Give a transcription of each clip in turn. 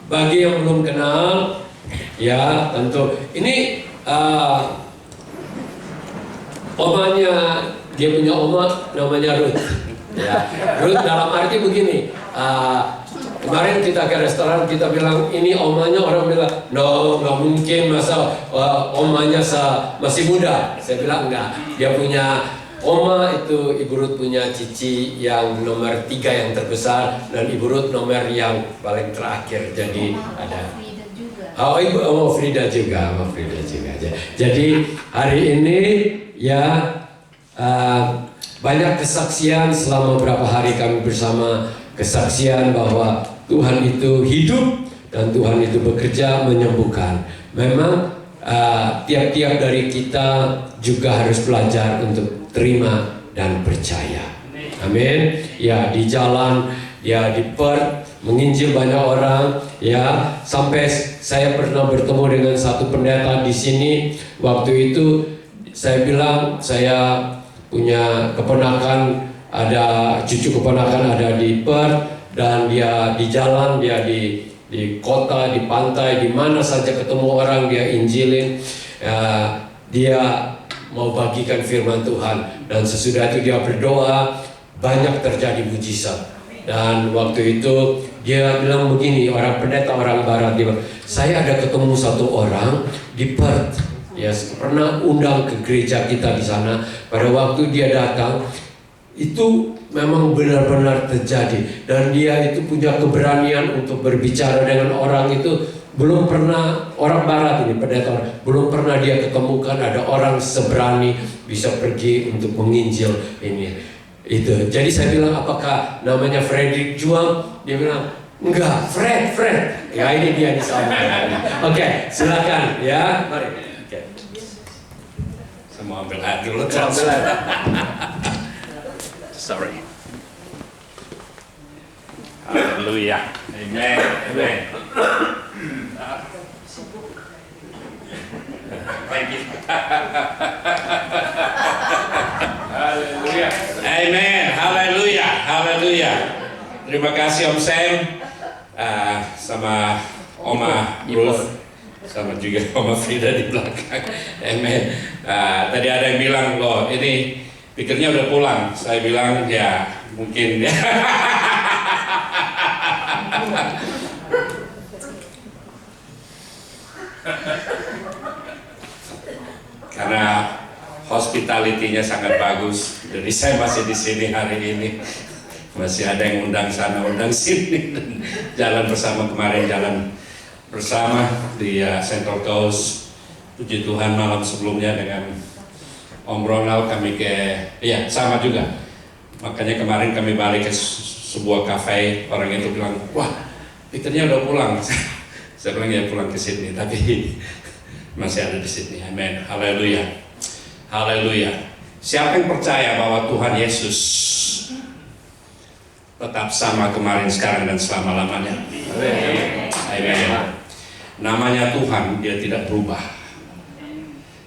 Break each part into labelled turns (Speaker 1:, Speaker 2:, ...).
Speaker 1: Bagi yang belum kenal, ya tentu ini omanya, dia punya oma namanya Ruth. Ya, Ruth dalam arti begini. Kemarin kita ke restoran, kita bilang ini omanya, orang bilang no, nggak mungkin, masa omanya masih muda. Saya bilang enggak, dia punya oma itu, Ibu Ruth punya cici yang nomor 3 yang terbesar, dan Ibu Ruth nomor yang paling terakhir. Jadi ada Frida juga. Jadi hari ini ya banyak kesaksian selama beberapa hari kami bersama, kesaksian bahwa Tuhan itu hidup dan Tuhan itu bekerja menyembuhkan. Memang tiap-tiap dari kita juga harus belajar untuk terima dan percaya. Amin. Ya, di jalan, ya di Perth menginjil banyak orang, ya sampai saya pernah bertemu dengan satu pendeta di sini. Waktu itu saya bilang saya punya keponakan, ada cucu keponakan ada di Perth, dan dia di jalan, dia di kota, di pantai, di mana saja ketemu orang dia injilin, dia mau bagikan firman Tuhan, dan sesudah itu dia berdoa, banyak terjadi mujizat. Dan waktu itu dia bilang begini, orang pendeta orang barat, dia bilang, saya ada ketemu satu orang di Perth, ya pernah undang ke gereja kita di sana. Pada waktu dia datang, itu memang benar-benar terjadi, dan dia itu punya keberanian untuk berbicara dengan orang itu. Belum pernah, orang barat ini pendeta, belum pernah dia ketemukan ada orang seberani bisa pergi untuk menginjil ini. Itu. Jadi saya bilang, apakah namanya Frederick Juang? Dia bilang, enggak, Fred. Ya ini dia di sana. Oke, silakan ya. Mari. Okay.
Speaker 2: Saya mau ambil air dulu. Sorry. Haleluya. Amen. Amen. Thank you. Haleluya. Amen. Haleluya. Haleluya. Terima kasih Om Sam, sama Oma Ruth, sama juga Oma Frida di belakang. Amen. Tadi ada yang bilang, loh ini pikirnya udah pulang. Saya bilang ya mungkin ya. Karena hospitality-nya sangat bagus, jadi saya masih di sini hari ini. Masih ada yang undang sana, undang sini, dan jalan bersama kemarin, jalan bersama di Central Coast. Puji Tuhan, malam sebelumnya dengan Om Ronald kami ya sama juga. Makanya kemarin kami balik ke sebuah kafe, orang itu bilang, wah pikirnya udah pulang. Saya bilang ya pulang ke Sydney, tapi masih ada di Sydney. Amin. Haleluya. Haleluya. Siapa yang percaya bahwa Tuhan Yesus tetap sama kemarin, sekarang, dan selama-lamanya? Amin. Namanya Tuhan, dia tidak berubah.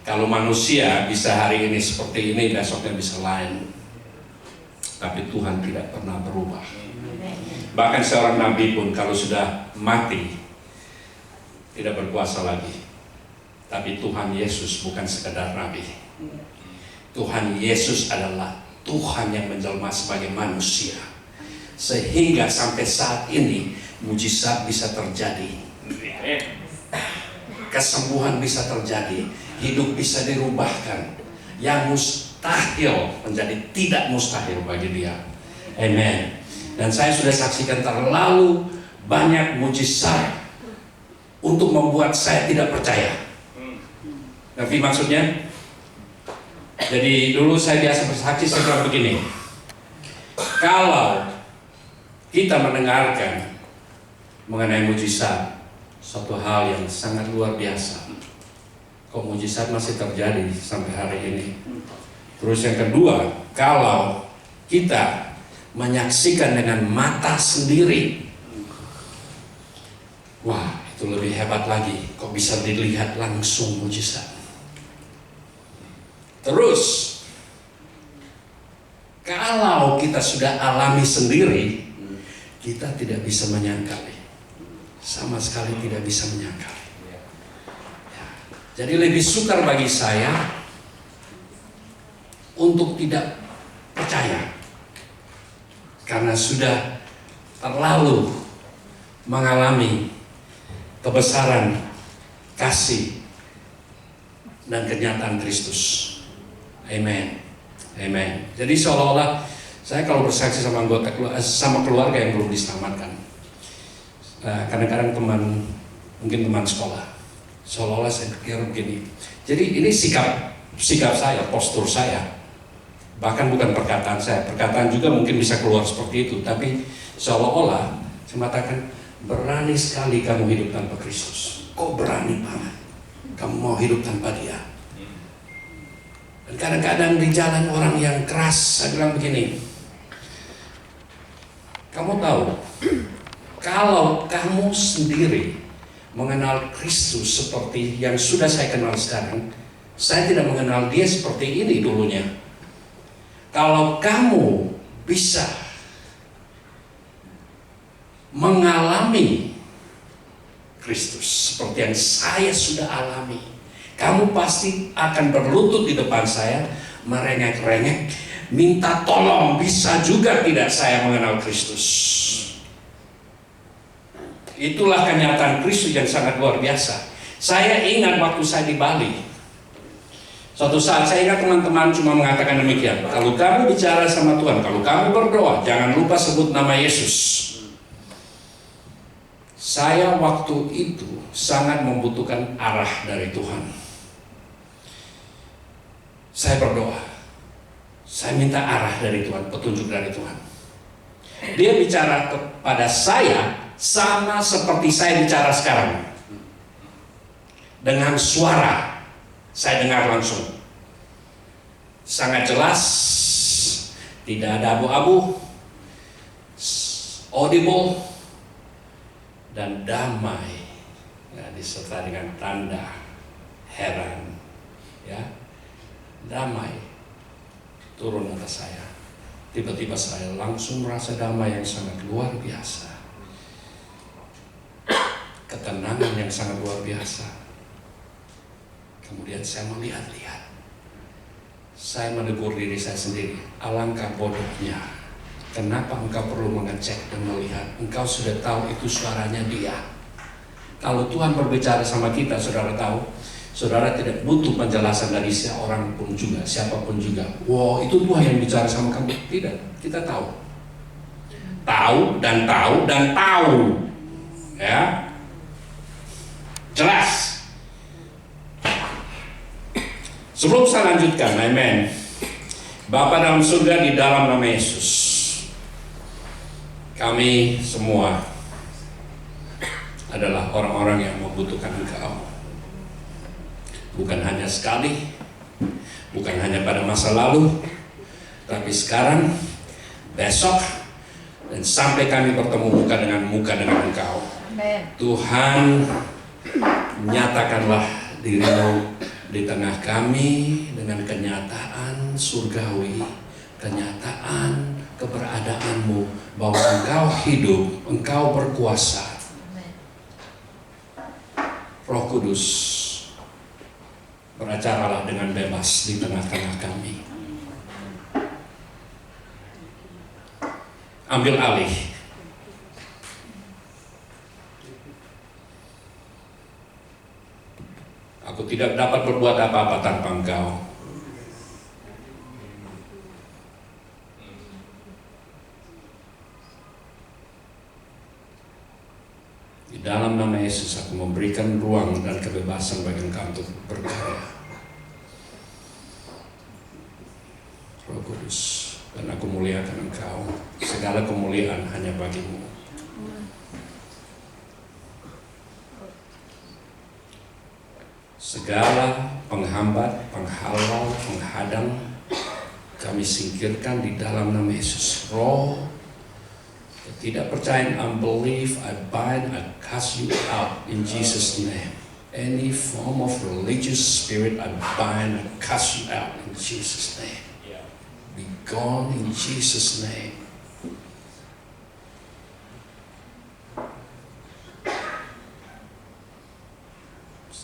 Speaker 2: Kalau manusia bisa hari ini seperti ini, besoknya bisa lain. Tapi Tuhan tidak pernah berubah. Bahkan seorang nabi pun kalau sudah mati tidak berkuasa lagi. Tapi Tuhan Yesus bukan sekedar nabi. Tuhan Yesus adalah Tuhan yang menjelma sebagai manusia. Sehingga sampai saat ini mujizat bisa terjadi. Kesembuhan bisa terjadi. Hidup bisa dirubahkan. Yang mustahil menjadi tidak mustahil bagi dia. Amen. Dan saya sudah saksikan terlalu banyak mujizat untuk membuat saya tidak percaya. Ngerti maksudnya? Jadi dulu saya biasa bersaksi, saya bilang begini, kalau kita mendengarkan mengenai mujizat, suatu hal yang sangat luar biasa, kok mujizat masih terjadi sampai hari ini. Terus yang kedua, kalau kita menyaksikan dengan mata sendiri, wah itu lebih hebat lagi, kok bisa dilihat langsung mujizat. Terus kalau kita sudah alami sendiri, kita tidak bisa menyangkal. sama sekali tidak bisa menyangkal. Ya. Jadi lebih sukar bagi saya untuk tidak percaya, karena sudah terlalu mengalami kebesaran, kasih, dan kenyataan Kristus. Amen. Amen. Jadi seolah-olah saya kalau bersaksi sama sama keluarga yang belum diselamatkan, kadang-kadang mungkin teman sekolah, seolah-olah saya pikir begini. Jadi ini sikap saya, postur saya, bahkan bukan perkataan saya. Perkataan juga mungkin bisa keluar seperti itu, tapi seolah-olah saya mengatakan, berani sekali kamu hidup tanpa Kristus. Kok berani banget kamu mau hidup tanpa Dia? Dan kadang-kadang di jalan orang yang keras, saya bilang begini, kamu tahu, kalau kamu sendiri mengenal Kristus seperti yang sudah saya kenal sekarang, saya tidak mengenal Dia seperti ini dulunya. Kalau kamu bisa mengalami Kristus seperti yang saya sudah alami, kamu pasti akan berlutut di depan saya, merengek-rengek, minta tolong, bisa juga tidak saya mengenal Kristus. Itulah kenyataan Kristus yang sangat luar biasa. Saya ingat waktu saya di Bali, suatu saat saya ingat teman-teman cuma mengatakan demikian, kalau kamu bicara sama Tuhan, kalau kamu berdoa, jangan lupa sebut nama Yesus. Saya waktu itu sangat membutuhkan arah dari Tuhan. Saya berdoa, saya minta arah dari Tuhan, petunjuk dari Tuhan. Dia bicara kepada saya sama seperti saya bicara sekarang, dengan suara saya dengar langsung, sangat jelas, tidak ada abu-abu, audible, dan damai, ya, disertai dengan tanda heran, ya, damai turun atas saya. Tiba-tiba saya langsung merasa damai yang sangat luar biasa, ketenangan yang sangat luar biasa. Kemudian saya melihat-lihat, saya menegur diri saya sendiri, alangkah bodohnya. Kenapa engkau perlu mengecek dan melihat? Engkau sudah tahu itu suaranya Dia. Kalau Tuhan berbicara sama kita, saudara tahu, saudara tidak butuh penjelasan dari seorang pun juga, siapapun juga. Wow, itu Tuhan yang bicara sama kamu. Tidak, kita tahu. Tahu dan tahu dan tahu. Ya. Jelas. Sebelum saya lanjutkan, amen. Bapa dalam surga, di dalam nama Yesus, kami semua adalah orang-orang yang membutuhkan Engkau. Bukan hanya sekali, bukan hanya pada masa lalu, tapi sekarang, besok, dan sampai kami bertemu muka dengan Engkau.
Speaker 3: Amen.
Speaker 2: Tuhan, nyatakanlah diri-Mu di tengah kami dengan kenyataan surgawi, kenyataan keberadaanmu, bahwa Engkau hidup, Engkau berkuasa. Roh Kudus, beracaralah dengan bebas di tengah-tengah kami. Ambil alih. Aku tidak dapat berbuat apa-apa tanpa Engkau. Di dalam nama Yesus aku memberikan ruang dan kebebasan bagi Engkau untuk berkarya. Roh Kudus, dan aku muliakan Engkau. Segala kemuliaan hanya bagi-Mu. Segala penghambat, penghalau, penghadang kami singkirkan di dalam nama Yesus. Roh ketidakpercayaan, unbelief, I bind, I cast you out in Jesus' name. Any form of religious spirit, I bind, I cast you out in Jesus' name. Be gone in Jesus' name.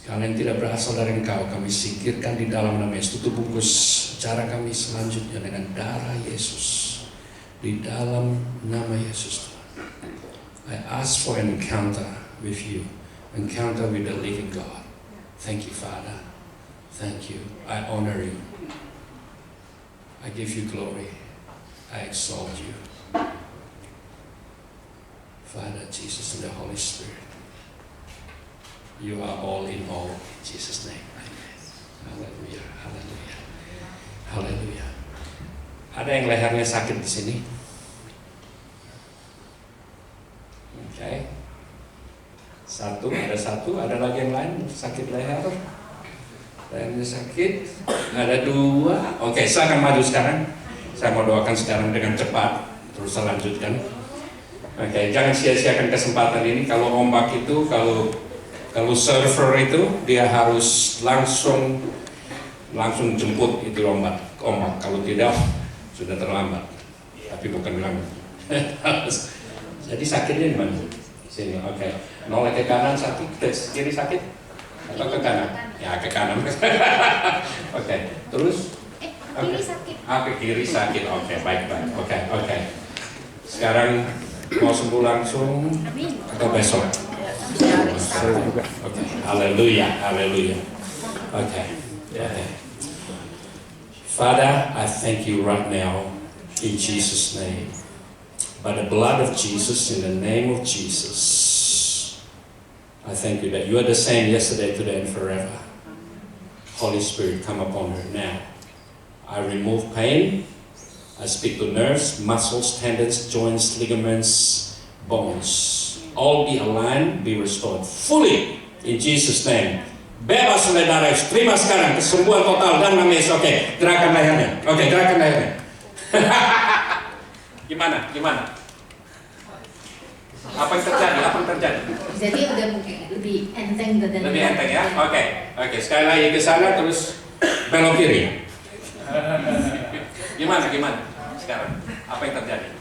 Speaker 2: Karena yang tidak berasal dari Engkau, kami singkirkan di dalam nama Yesus. Tutup bungkus cara kami selanjutnya dengan darah Yesus. Di dalam nama Yesus, Tuhan. I ask for an encounter with you. Encounter with the living God. Thank you, Father. Thank you. I honor you. I give you glory. I exalt you. Father, Jesus, and the Holy Spirit. You are all in all. In Jesus' name. Amen. Hallelujah. Hallelujah. Hallelujah. Ada yang lehernya sakit di sini? Oke. Ada lagi yang lain sakit leher? Lehernya sakit. Ada 2. Oke, silakan maju sekarang. Saya mau doakan sekarang dengan cepat. Terus saya lanjutkan. Oke, jangan sia-siakan kesempatan ini. Kalau ombak itu, kalau surfer itu dia harus langsung jemput itu ombak. Kalau tidak sudah terlambat. Tapi bukan lambat. Jadi sakitnya di mana? Sini, oke. Noleh ke kanan sakit, ke kiri sakit, atau ke kanan? Ya ke kanan. Oke. Terus?
Speaker 3: Kiri sakit.
Speaker 2: Ke kiri sakit. Oke, baik. Oke. Sekarang mau sembuh langsung atau besok? Oke. Haleluya. Oke. Father, I thank you right now in Jesus' name. By the blood of Jesus, in the name of Jesus, I thank you that you are the same yesterday, today, and forever. Holy Spirit, come upon her now. I remove pain. I speak to nerves, muscles, tendons, joints, ligaments, bones. All be aligned, be restored fully in Jesus' name. Bebas oleh darah Yesus. Terima sekarang kesembuhan total dan nama Yesus. Oke, gerakan lehernya. Gerakan lehernya. Gimana? Apa yang terjadi?
Speaker 3: Jadi udah lebih enteng dan
Speaker 2: Lebih enteng ya? Oke. Sekali lagi ke sana terus belok kiri. Gimana sekarang? Apa yang terjadi?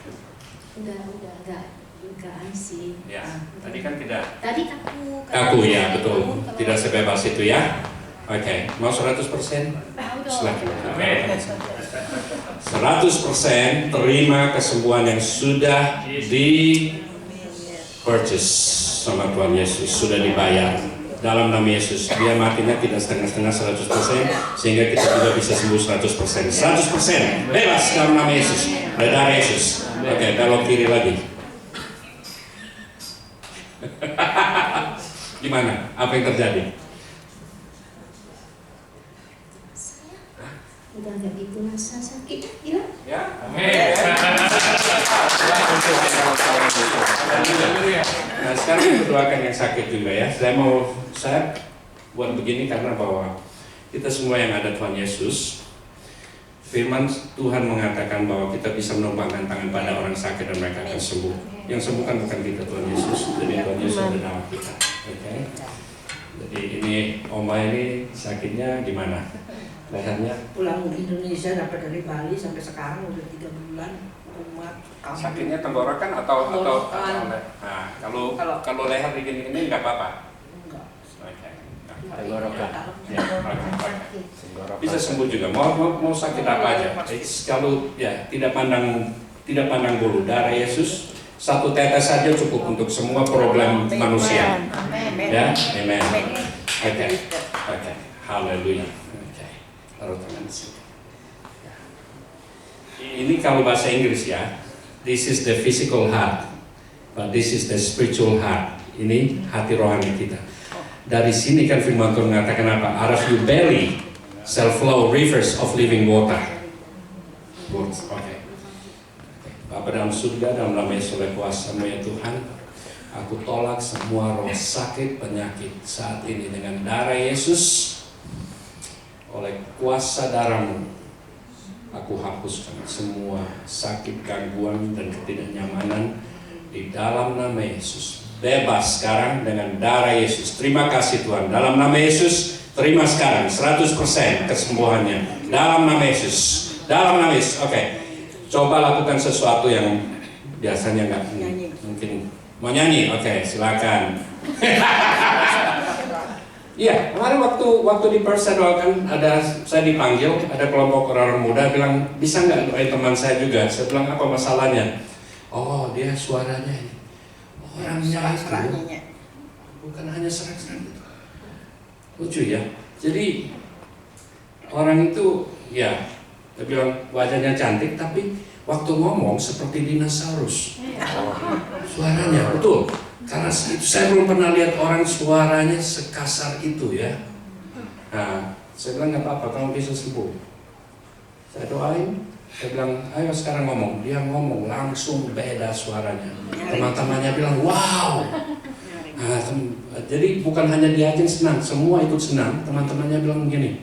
Speaker 3: Udah enggak sih.
Speaker 2: Ya, tadi kan tidak.
Speaker 3: Tadi kaku.
Speaker 2: Kaku ya, betul. Tidak sebebas itu ya. Oke, mau 100%? Silakan. 100% terima kesembuhan yang sudah di-purchase sama Tuhan Yesus, sudah dibayar dalam nama Yesus. Dia matinya tidak setengah-setengah 100%, sehingga kita juga bisa sembuh 100%. 100% bebas dalam nama Yesus, darah Yesus. Oke, belok kiri lagi. Gimana? Apa yang terjadi?
Speaker 3: Udah nggak gitu rasa sakit hilang.
Speaker 2: Ya, Nah sekarang kita doakan yang sakit juga ya. Saya buat begini karena bahwa kita semua yang ada Tuhan Yesus, firman Tuhan mengatakan bahwa kita bisa menumpangkan tangan pada orang sakit dan mereka akan sembuh. Yang sembuh kan bukan kita, Tuhan Yesus. Jadi Tuhan Yesus ada dalam kita. Oke. Jadi ini Oma ini sakitnya gimana? Lehernya?
Speaker 4: Pulang ke Indonesia dapat dari Bali sampai sekarang udah 3 bulan. Umat
Speaker 2: Sakitnya tenggorokan atau
Speaker 4: Tenggorokan.
Speaker 2: Nah, kalau leher begini nggak apa-apa.
Speaker 4: enggak.
Speaker 2: Oke.
Speaker 1: Tenggorokan.
Speaker 2: Ya, oke. Bisa sembuh juga. Mau sakit apa aja. Kalau ya tidak pandang bulu, darah Yesus 1 tetes saja cukup untuk semua problem manusia. Ya, amen. Oke. Haleluya. Oke. Taruh tangan di sini. Ini kalau bahasa Inggris ya. This is the physical heart, but this is the spiritual heart. Ini hati rohani kita. Dari sini kan firman Tuhan mengatakan apa? Out of your belly shall flow rivers of living water. Oke. Bapa dalam surga, dalam nama Yesus oleh kuasa-Mu ya Tuhan, aku tolak semua roh sakit penyakit saat ini dengan darah Yesus. Oleh kuasa darah-Mu, aku hapuskan semua sakit, gangguan, dan ketidaknyamanan di dalam nama Yesus. Bebas sekarang dengan darah Yesus. Terima kasih Tuhan. Dalam nama Yesus, terima sekarang 100% kesembuhannya. Dalam nama Yesus. Dalam nama Yesus. Oke. Coba lakukan sesuatu yang biasanya nggak mungkin. Mau nyanyi? Oke, silakan. Iya, kemarin waktu di Persenol kan saya dipanggil, ada kelompok orang muda bilang bisa nggak doain teman saya juga. Saya bilang apa masalahnya? Oh dia suaranya ini orangnya itu bukan hanya serak-serak gitu. Lucu ya. Jadi orang itu ya dia bilang wajahnya cantik tapi waktu ngomong seperti dinosaurus. Suaranya betul. Karena itu saya belum pernah lihat orang suaranya sekasar itu ya. Nah, saya bilang nggak apa-apa, kamu bisa sembuh. Saya doain, saya bilang ayo sekarang ngomong. Dia ngomong langsung beda suaranya. Teman-temannya bilang wow. Nah, jadi bukan hanya dia aja yang senang, semua ikut senang. Teman-temannya bilang begini,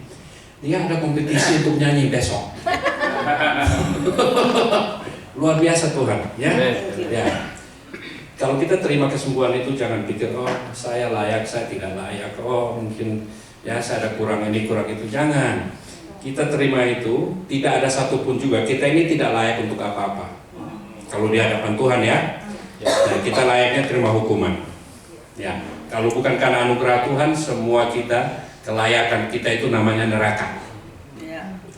Speaker 2: dia ada kompetisi untuk nyanyi besok. Luar biasa Tuhan, ya. Ya. Kalau kita terima kesembuhan itu jangan pikir oh saya layak, saya tidak layak, oh mungkin ya saya ada kurang ini kurang itu, jangan. Kita terima itu, tidak ada satupun juga kita ini tidak layak untuk apa-apa. Kalau di hadapan Tuhan ya, nah, kita layaknya terima hukuman. Ya, kalau bukan karena anugerah Tuhan, semua kita kelayakan kita itu namanya neraka.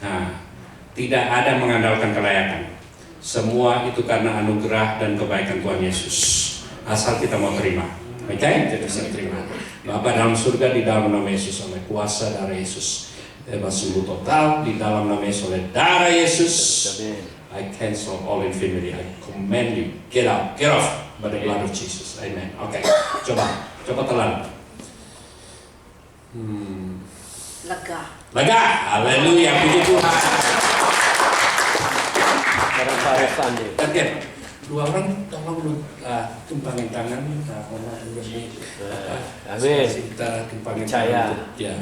Speaker 2: Nah, tidak ada mengandalkan kelayakan. Semua itu karena anugerah dan kebaikan Tuhan Yesus. Asal kita mau terima, oke? Jadi bisa terima. Bapa dalam surga, di dalam nama Yesus, oleh kuasa darah Yesus, bebas sembuh total di dalam nama Yesus, oleh darah Yesus. I cancel all infirmity. I command you, get out, get off by the blood of Jesus. Amen. Oke, coba telan. Lega. Haleluya, puji Tuhan. Oke. Dua orang tolong tumpangin tangan,
Speaker 1: Amin.
Speaker 2: Kita tumpangin
Speaker 1: Percaya.
Speaker 2: tangan. Ya,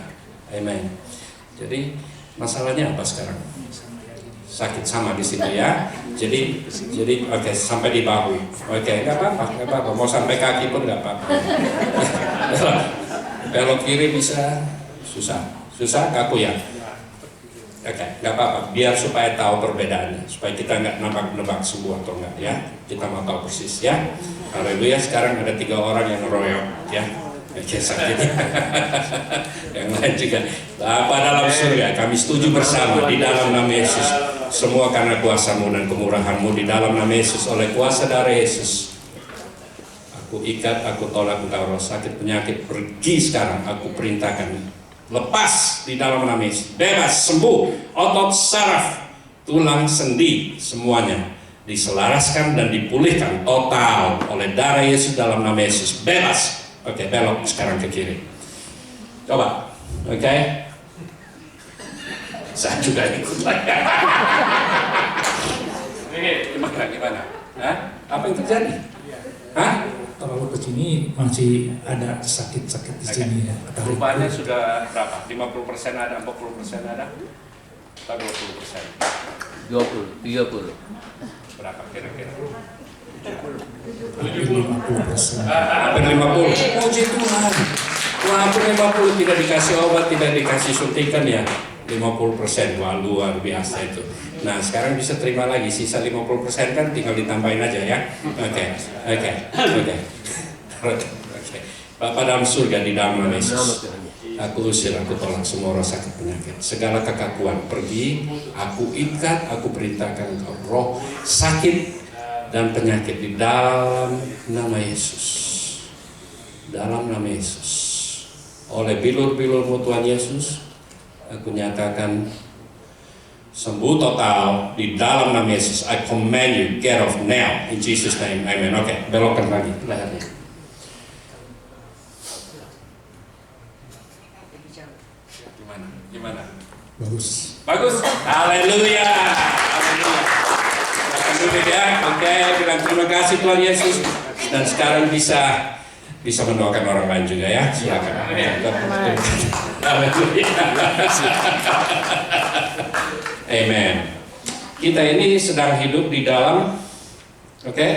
Speaker 2: amin. Jadi masalahnya apa sekarang? Sakit sama di sini ya. Jadi oke, sampai di bahu. Oke, nggak apa-apa. Mau sampai kaki pun nggak apa-apa. Belok kiri bisa, susah kaku ya. Oke, nggak apa-apa. Biar supaya tahu perbedaannya, supaya kita nggak nebak semua atau enggak ya. Kita mau tahu persis ya. Haleluya. Sekarang ada 3 orang yang ngeroyok ya. Oke, sakit. Yang lain juga. Bapa dalam surga, kami setuju bersama di dalam nama Yesus. Semua karena kuasa-Mu dan kemurahan-Mu di dalam nama Yesus, oleh kuasa darah Yesus. Aku ikat, aku tolak engkau roh sakit penyakit, pergi sekarang. Aku perintahkan. Lepas di dalam nama Yesus, bebas, sembuh, otot saraf, tulang sendi, semuanya diselaraskan dan dipulihkan total oleh darah Yesus dalam nama Yesus. Bebas. Oke, belok sekarang ke kiri. Coba, oke. Saya juga ikut lagi. Gimana? Hah? Apa yang terjadi? Hah?
Speaker 5: Terlalu ke sini masih ada sakit-sakit di sini ya.
Speaker 2: Perubahannya sudah berapa? 50% ada, 40% ada? Atau 20%?
Speaker 1: 30.
Speaker 2: Berapa kira-kira?
Speaker 5: 50%.
Speaker 2: Hampir 50. Puji Tuhan. Hampir 50 tidak dikasih obat, tidak dikasih suntikan ya. 50%, wah luar biasa itu. Nah sekarang bisa terima lagi, sisa 50% kan tinggal ditambahin aja ya. Oke. Bapa dalam surga, di dalam nama Yesus, aku usir, aku tolak semua roh sakit penyakit, segala kekakuan pergi, aku ikat, aku perintahkan engkau roh sakit dan penyakit di dalam nama Yesus. Dalam nama Yesus, oleh bilur-bilur-Mu Tuhan Yesus, aku nyatakan sembuh total di dalam nama Yesus. I command you, get off now in Jesus name. Amen. Oke, belokkan lagi lehernya. Gimana?
Speaker 5: Bagus.
Speaker 2: Haleluya. Silakan duduk ya. Oke, bilang terima kasih Tuhan Yesus. Dan sekarang bisa mendoakan orang lain juga ya. Silakan. Haleluya. Amen. Kita ini sedang hidup di dalam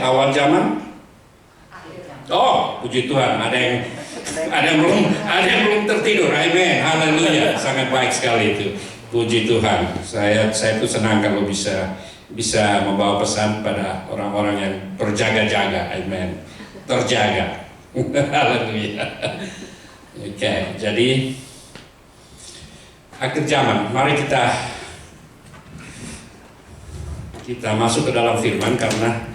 Speaker 2: awal zaman. Oh, puji Tuhan, ada yang belum tertidur. Amen. Haleluya. Sangat baik sekali itu. Puji Tuhan. Saya tuh senang kalau bisa membawa pesan pada orang-orang yang berjaga-jaga. Amen. Terjaga. Haleluya. Oke, jadi akhir zaman. Mari kita masuk ke dalam firman, karena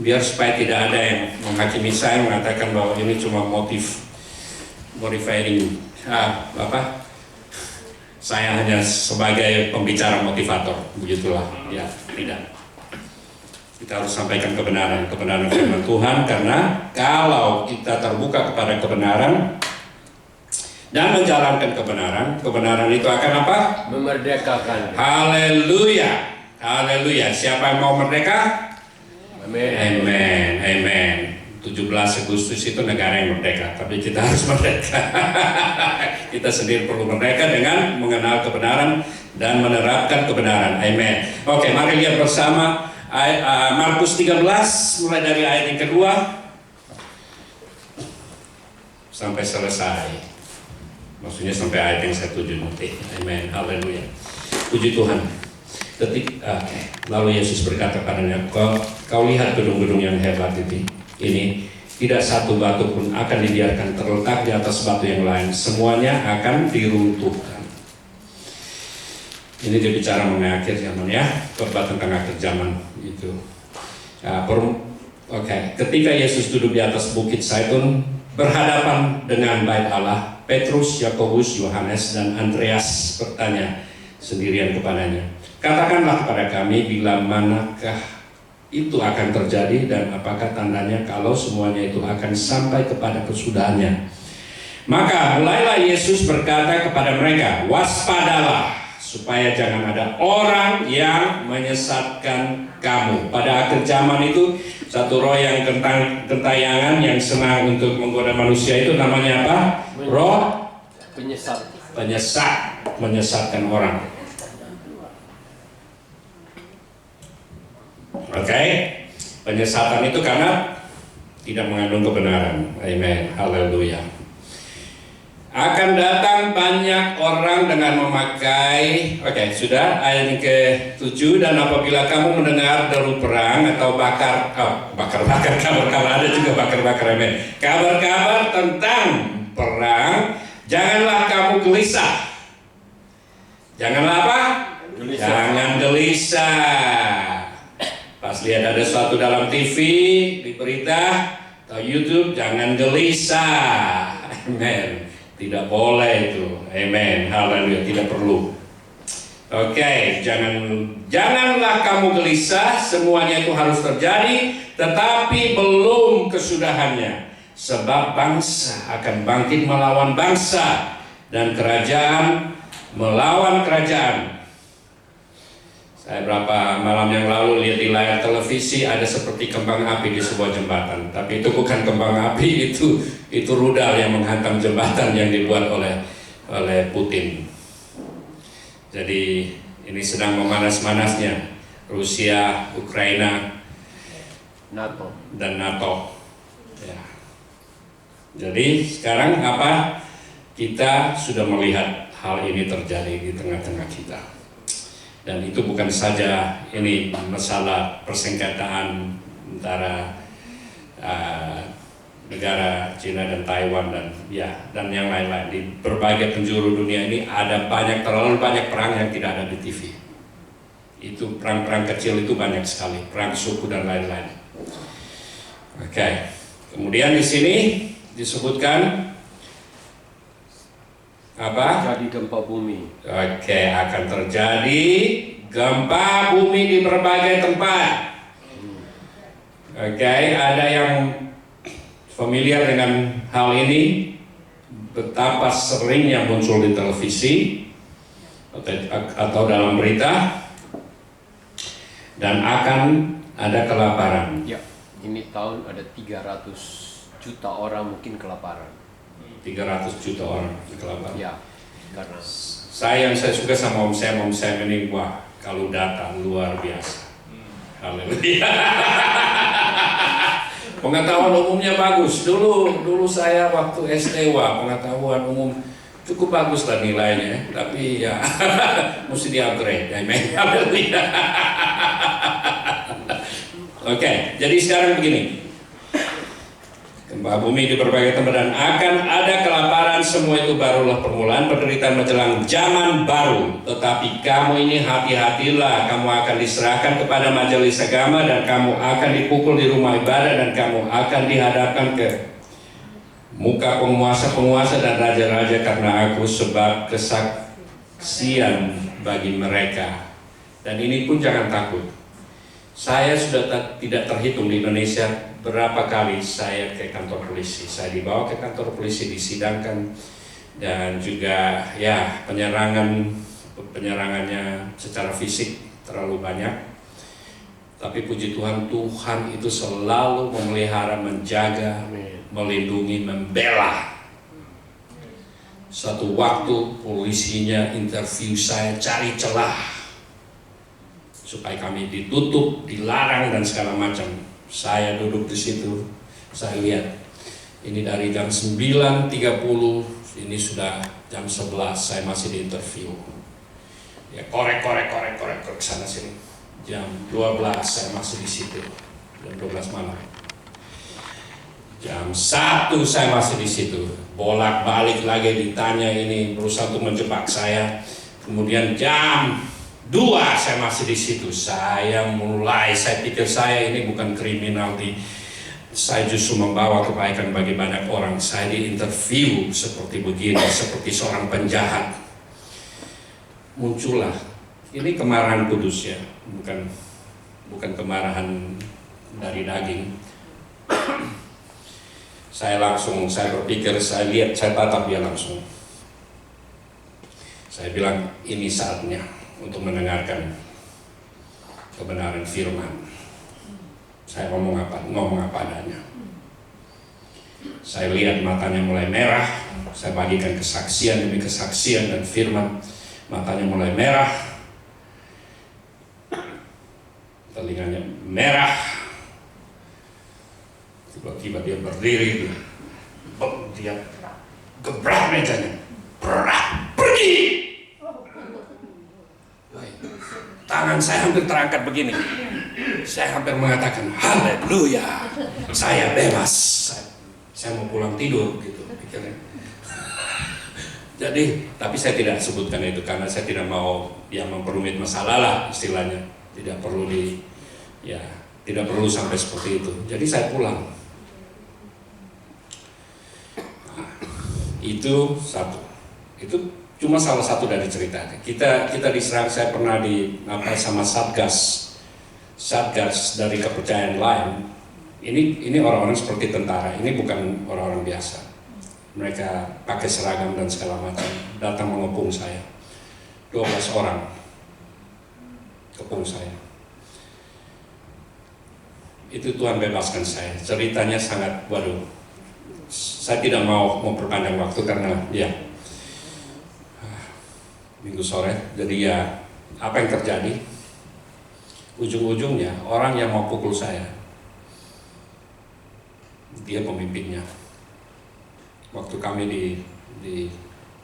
Speaker 2: biar supaya tidak ada yang menghakimi saya mengatakan bahwa ini cuma motivating saya hanya sebagai pembicara motivator, begitulah. Ya, tidak. Kita harus sampaikan kebenaran firman Tuhan, karena kalau kita terbuka kepada kebenaran dan menjalankan kebenaran itu akan apa?
Speaker 1: Memerdekakan.
Speaker 2: Haleluya, haleluya. Siapa yang mau merdeka?
Speaker 1: Amin.
Speaker 2: Amen, amen. 17 Agustus itu negara yang merdeka, tapi kita harus merdeka. Kita sendiri perlu merdeka dengan mengenal kebenaran dan menerapkan kebenaran. Amen. Oke, mari lihat bersama Markus 13 mulai dari ayat yang kedua sampai selesai. Maksudnya sampai ayat yang saya tuju nanti. Amen. Haleluya. Puji Tuhan. Lalu Yesus berkata padanya, kau lihat gedung-gedung yang hebat ini, tidak satu batu pun akan dibiarkan terletak di atas batu yang lain, semuanya akan diruntuhkan. Ini dia bicara mengenai akhir zaman, ya, khotbah tentang akhir zaman itu. Ketika Yesus duduk di atas bukit Zaitun berhadapan dengan bait Allah, Petrus, Yakobus, Yohanes, dan Andreas bertanya sendirian kepadanya, katakanlah kepada kami bila manakah itu akan terjadi dan apakah tandanya kalau semuanya itu akan sampai kepada kesudahannya. Maka mulailah Yesus berkata kepada mereka, waspadalah supaya jangan ada orang yang menyesatkan kamu. Pada akhir zaman itu satu roh yang gentayangan yang senang untuk menggoda manusia itu namanya apa? Roh menyesatkan orang. Penyesatan itu karena tidak mengandung kebenaran. Amen. Haleluya. Akan datang banyak orang dengan memakai, sudah ayat yang ke-7, dan apabila kamu mendengar deru perang atau bakar-bakar kabar-kabar, ada juga bakar-bakar, amen, kabar-kabar tentang perang, janganlah kamu gelisah. Janganlah apa?
Speaker 1: Gelisah.
Speaker 2: Jangan gelisah. Pas lihat ada sesuatu dalam TV, di berita atau YouTube, jangan gelisah. Amen. Tidak boleh itu. Amen. Haleluya. Tidak perlu. Janganlah kamu gelisah. Semuanya itu harus terjadi, tetapi belum kesudahannya. Sebab bangsa akan bangkit melawan bangsa, dan kerajaan melawan kerajaan. Saya berapa malam yang lalu lihat di layar televisi ada seperti kembang api di sebuah jembatan, tapi itu bukan kembang api, itu rudal yang menghantam jembatan yang dibuat oleh Putin. Jadi ini sedang memanas-manasnya Rusia, Ukraina, dan NATO. Ya. Jadi sekarang apa? Kita sudah melihat hal ini terjadi di tengah-tengah kita. Dan itu bukan saja ini masalah persengketaan antara negara Cina dan Taiwan dan yang lain-lain. Di berbagai penjuru dunia ini ada terlalu banyak perang yang tidak ada di TV. Itu perang-perang kecil itu banyak sekali, perang suku dan lain-lain. Kemudian di sini disebutkan apa?
Speaker 1: Jadi gempa bumi.
Speaker 2: Akan terjadi gempa bumi di berbagai tempat. Ada yang familiar dengan hal ini, betapa seringnya muncul di televisi atau dalam berita, dan akan ada kelaparan.
Speaker 1: Ya, ini tahun ada 300 juta orang mungkin kelaparan.
Speaker 2: 300 juta orang kelaparan.
Speaker 1: Ya, karena
Speaker 2: saya suka sama Om Sam ini, wah, kalau data luar biasa. Haleluya. Pengetahuan umumnya bagus. Dulu saya waktu SD, pengetahuan umum cukup bagus lah nilainya, tapi ya mesti di-upgrade. Amen. Haleluya. Jadi sekarang begini. Gempa bumi di berbagai tempat dan akan ada kelaparan semua itu barulah permulaan penderitaan menjelang zaman baru. Tetapi kamu ini hati-hatilah, kamu akan diserahkan kepada majelis agama dan kamu akan dipukul di rumah ibadah dan kamu akan dihadapkan ke muka penguasa-penguasa dan raja-raja karena aku, sebab kesaksian bagi mereka. Dan ini pun jangan takut. Saya sudah tidak terhitung di Indonesia berapa kali saya ke kantor polisi. Saya dibawa ke kantor polisi, disidangkan, dan juga ya penyerangannya secara fisik terlalu banyak. Tapi puji Tuhan, Tuhan itu selalu memelihara, menjaga, melindungi, membela. Suatu waktu polisinya interview saya, cari celah supaya kami ditutup, dilarang dan segala macam. Saya duduk di situ, saya lihat ini dari jam 9.30, ini sudah jam 11, saya masih diinterview. Ya korek ke sana sini. Jam 12 saya masih di situ, jam 12 malam. Jam 1 saya masih di situ, bolak-balik lagi ditanya, ini berusaha untuk menjebak saya. Kemudian jam 2 saya masih di situ. Saya pikir saya ini bukan kriminal, saya justru membawa kebaikan bagi banyak orang. Saya diinterview seperti begini, seperti seorang penjahat. Muncullah, ini kemarahan kudus ya, bukan kemarahan dari daging. Saya berpikir, saya lihat, saya tatap dia langsung. Saya bilang, ini saatnya untuk mendengarkan kebenaran firman. Saya ngomong apa adanya. Saya lihat matanya mulai merah. Saya bagikan kesaksian demi kesaksian dan firman. Matanya mulai merah, telinganya merah. Tiba-tiba dia berdiri, dia gebrak mejanya, pergi. Tangan saya hampir terangkat begini. Saya hampir mengatakan haleluya, saya bebas. Saya mau pulang tidur gitu pikirnya. Jadi, tapi saya tidak sebutkan itu karena saya tidak mau memperumit masalah lah istilahnya. Tidak perlu tidak perlu sampai seperti itu. Jadi saya pulang. Nah, itu satu. Itu cuma salah satu dari ceritanya. Kita diserang, saya pernah sama satgas dari kepercayaan lain. Ini orang-orang seperti tentara. Ini bukan orang-orang biasa. Mereka pakai seragam dan segala macam, datang mengepung saya. 12 orang kepung saya. Itu Tuhan bebaskan saya. Ceritanya sangat, waduh. Saya tidak mau memperpanjang waktu karena minggu sore. Jadi apa yang terjadi? Ujung-ujungnya orang yang mau pukul saya, dia pemimpinnya. Waktu kami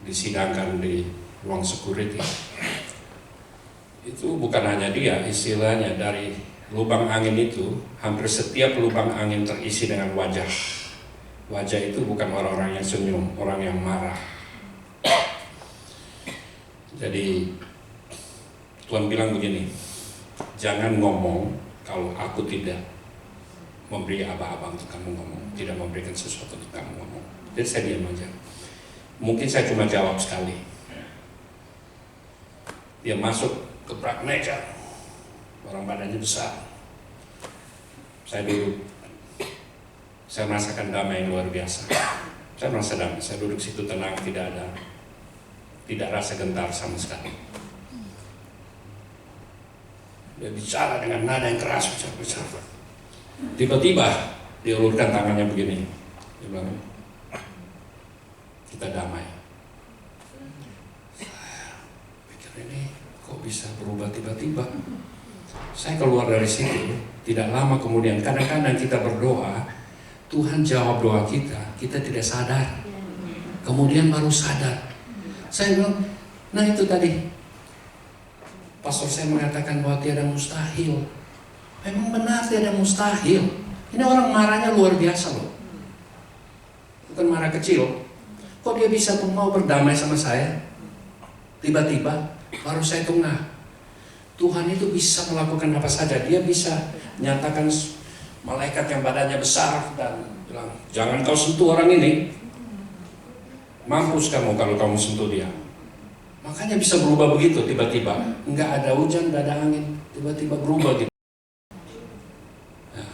Speaker 2: disidangkan di ruang security, itu bukan hanya dia, istilahnya dari lubang angin itu, hampir setiap lubang angin terisi dengan wajah. Wajah itu bukan orang-orang yang senyum, orang yang marah. Jadi Tuhan bilang begini, jangan ngomong kalau aku tidak memberi aba-aba untuk kamu ngomong, tidak memberikan sesuatu untuk kamu ngomong. Jadi saya diam aja. Mungkin saya cuma jawab sekali. Dia masuk ke gebrak meja. Orang badannya besar. Saya duduk. Saya merasakan damai yang luar biasa. Saya merasa damai. Saya duduk situ tenang, tidak rasa gentar sama sekali. Dia bicara dengan nada yang keras, bicara. Tiba-tiba dia ulurkan tangannya begini. Dia bilang, kita damai. Saya pikir ini kok bisa berubah tiba-tiba. Saya keluar dari situ, tidak lama kemudian, kadang-kadang kita berdoa, Tuhan jawab doa kita tidak sadar. Kemudian baru sadar. Saya bilang, nah itu tadi, pastor saya mengatakan bahwa tiada mustahil. Memang benar tiada mustahil. Ini orang marahnya luar biasa loh. Bukan marah kecil. kok dia bisa mau berdamai sama saya? Tiba-tiba baru saya tengah. Tuhan itu bisa melakukan apa saja. Dia bisa nyatakan malaikat yang badannya besar dan bilang, jangan kau sentuh orang ini. Mampus kamu kalau kamu sentuh dia. Makanya bisa berubah begitu tiba-tiba. Enggak ada hujan, enggak ada angin, tiba-tiba berubah gitu. Nah,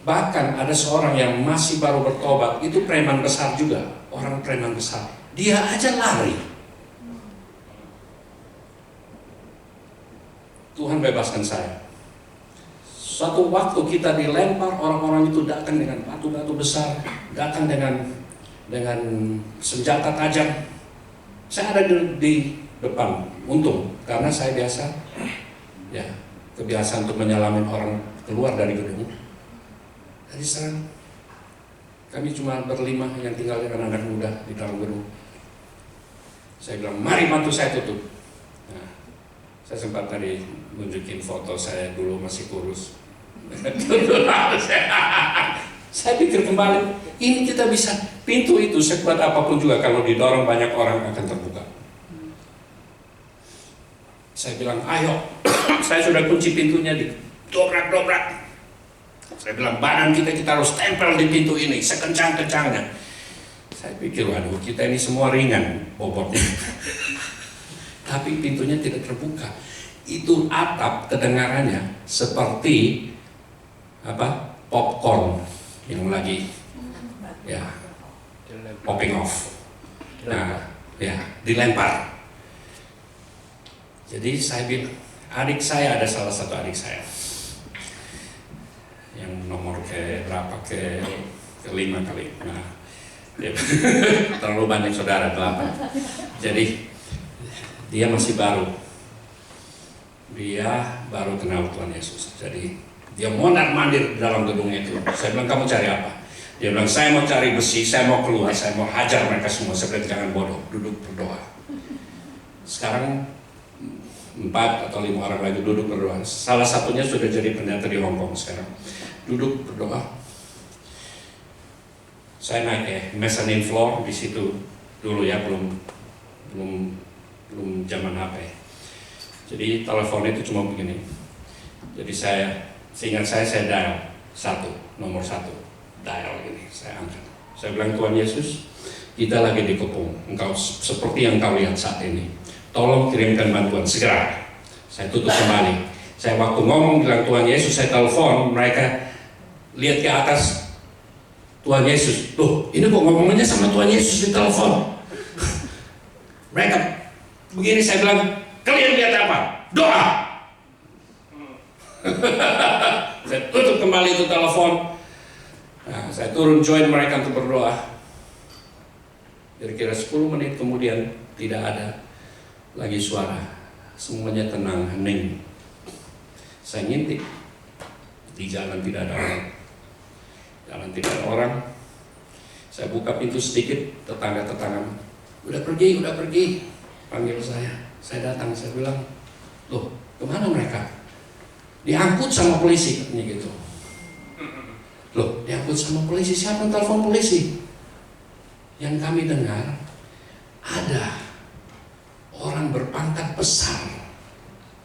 Speaker 2: bahkan ada seorang yang masih baru bertobat, itu preman besar juga, orang preman besar. Dia aja lari. Tuhan bebaskan saya. Suatu waktu kita dilempar, orang-orang itu datang dengan batu-batu besar, datang dengan senjata tajam. Saya ada di depan, untung karena saya biasa, ya kebiasaan untuk menyelamin orang keluar dari gedung. Jadi serang. Kami cuma berlima yang tinggal dengan anak muda di dalam gedung. Saya bilang, mari bantu saya tutup. Nah, saya sempat tadi nunjukin foto saya dulu masih kurus. Saya pikir kembali, ini kita bisa, pintu itu sekuat apapun juga kalau didorong banyak orang akan terbuka. Saya bilang, ayo, saya sudah kunci pintunya, dobrak-dobrak. Saya bilang, badan kita harus tempel di pintu ini sekencang-kencangnya. Saya pikir, waduh, kita ini semua ringan bobotnya. Tapi pintunya tidak terbuka. Itu atap kedengarannya seperti popcorn yang lagi popping off. Nah, dilempar. Jadi saya bilang, adik saya, ada salah satu adik saya yang nomor kelima kali. Nah, terlalu banyak saudara, 8. Jadi dia masih baru. Dia baru kenal Tuhan Yesus. Jadi dia mondar-mandir di dalam gedung itu. Saya bilang, kamu cari apa? Dia bilang, saya mau cari besi, saya mau keluar, saya mau hajar mereka semua. Saya bilang, jangan bodoh, duduk berdoa. Sekarang 4 atau 5 orang lagi duduk berdoa. Salah satunya sudah jadi pendeta di Hong Kong sekarang. Duduk berdoa. Saya naik mezzanine floor di situ dulu ya, belum zaman HP. Jadi telepon itu cuma begini. Jadi seingat saya dial nomor 1, dial ini, saya angkat. Saya bilang, Tuhan Yesus, kita lagi dikepung. Engkau seperti yang kau lihat saat ini. Tolong kirimkan bantuan segera. Saya tutup kembali. Saya waktu ngomong bilang Tuhan Yesus, saya telepon, mereka lihat ke atas, Tuhan Yesus. Loh, ini kok ngomongnya sama Tuhan Yesus di telepon? Mereka begini, saya bilang, kalian lihat apa? Doa. Saya tutup kembali itu telepon. Nah, saya turun join mereka untuk berdoa. Kira-kira 10 menit kemudian tidak ada lagi suara, semuanya tenang, hening. Saya ngintip, di jalan tidak ada orang. Jalan tidak ada orang. Saya buka pintu sedikit, tetangga-tetangga, udah pergi, panggil saya. Saya datang, saya bilang, loh, kemana mereka? Diangkut sama polisi, katanya gitu. Loh, diangkut sama polisi, siapa yang telepon polisi? Yang kami dengar, ada orang berpangkat besar,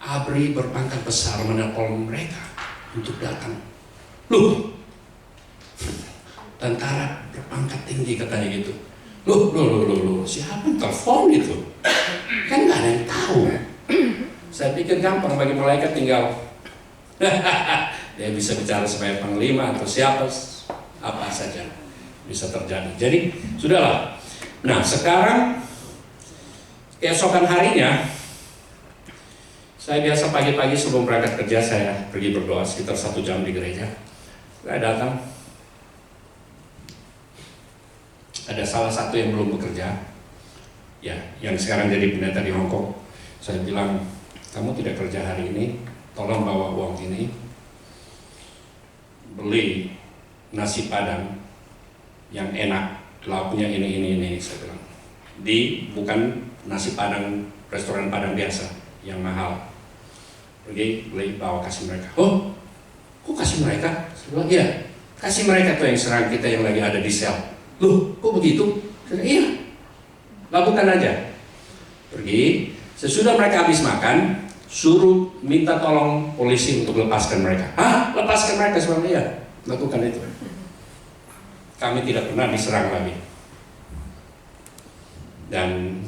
Speaker 2: ABRI berpangkat besar menelpon mereka untuk datang. Loh, tentara berpangkat tinggi katanya gitu. Loh, siapa yang telepon itu? Kan nggak ada yang tahu. Saya pikir gampang bagi malaikat, tinggal dia bisa bicara sebagai panglima atau siapa, apa saja bisa terjadi. Jadi sudahlah. Nah, sekarang keesokan harinya, saya biasa pagi-pagi sebelum berangkat kerja saya pergi berdoa sekitar 1 jam di gereja. Saya datang, ada salah satu yang belum bekerja, ya, yang sekarang jadi pendeta di Hong Kong. Saya bilang, kamu tidak kerja hari ini, tolong bawa uang ini, beli nasi padang yang enak, lauknya ini. Saya bilang, bukan nasi padang restoran padang biasa yang mahal. Pergi beli, bawa, kasih mereka. Oh, kok kasih mereka? Saya bilang, iya, kasih mereka tuh yang serang kita yang lagi ada di sel. Loh, kok begitu? Saya bilang, iya, Lakukan aja. Pergi, sesudah mereka habis makan, suruh minta tolong polisi untuk lepaskan mereka. Hah? Lepaskan mereka sebenarnya? Ya, lakukan itu. Kami tidak pernah diserang lagi. Dan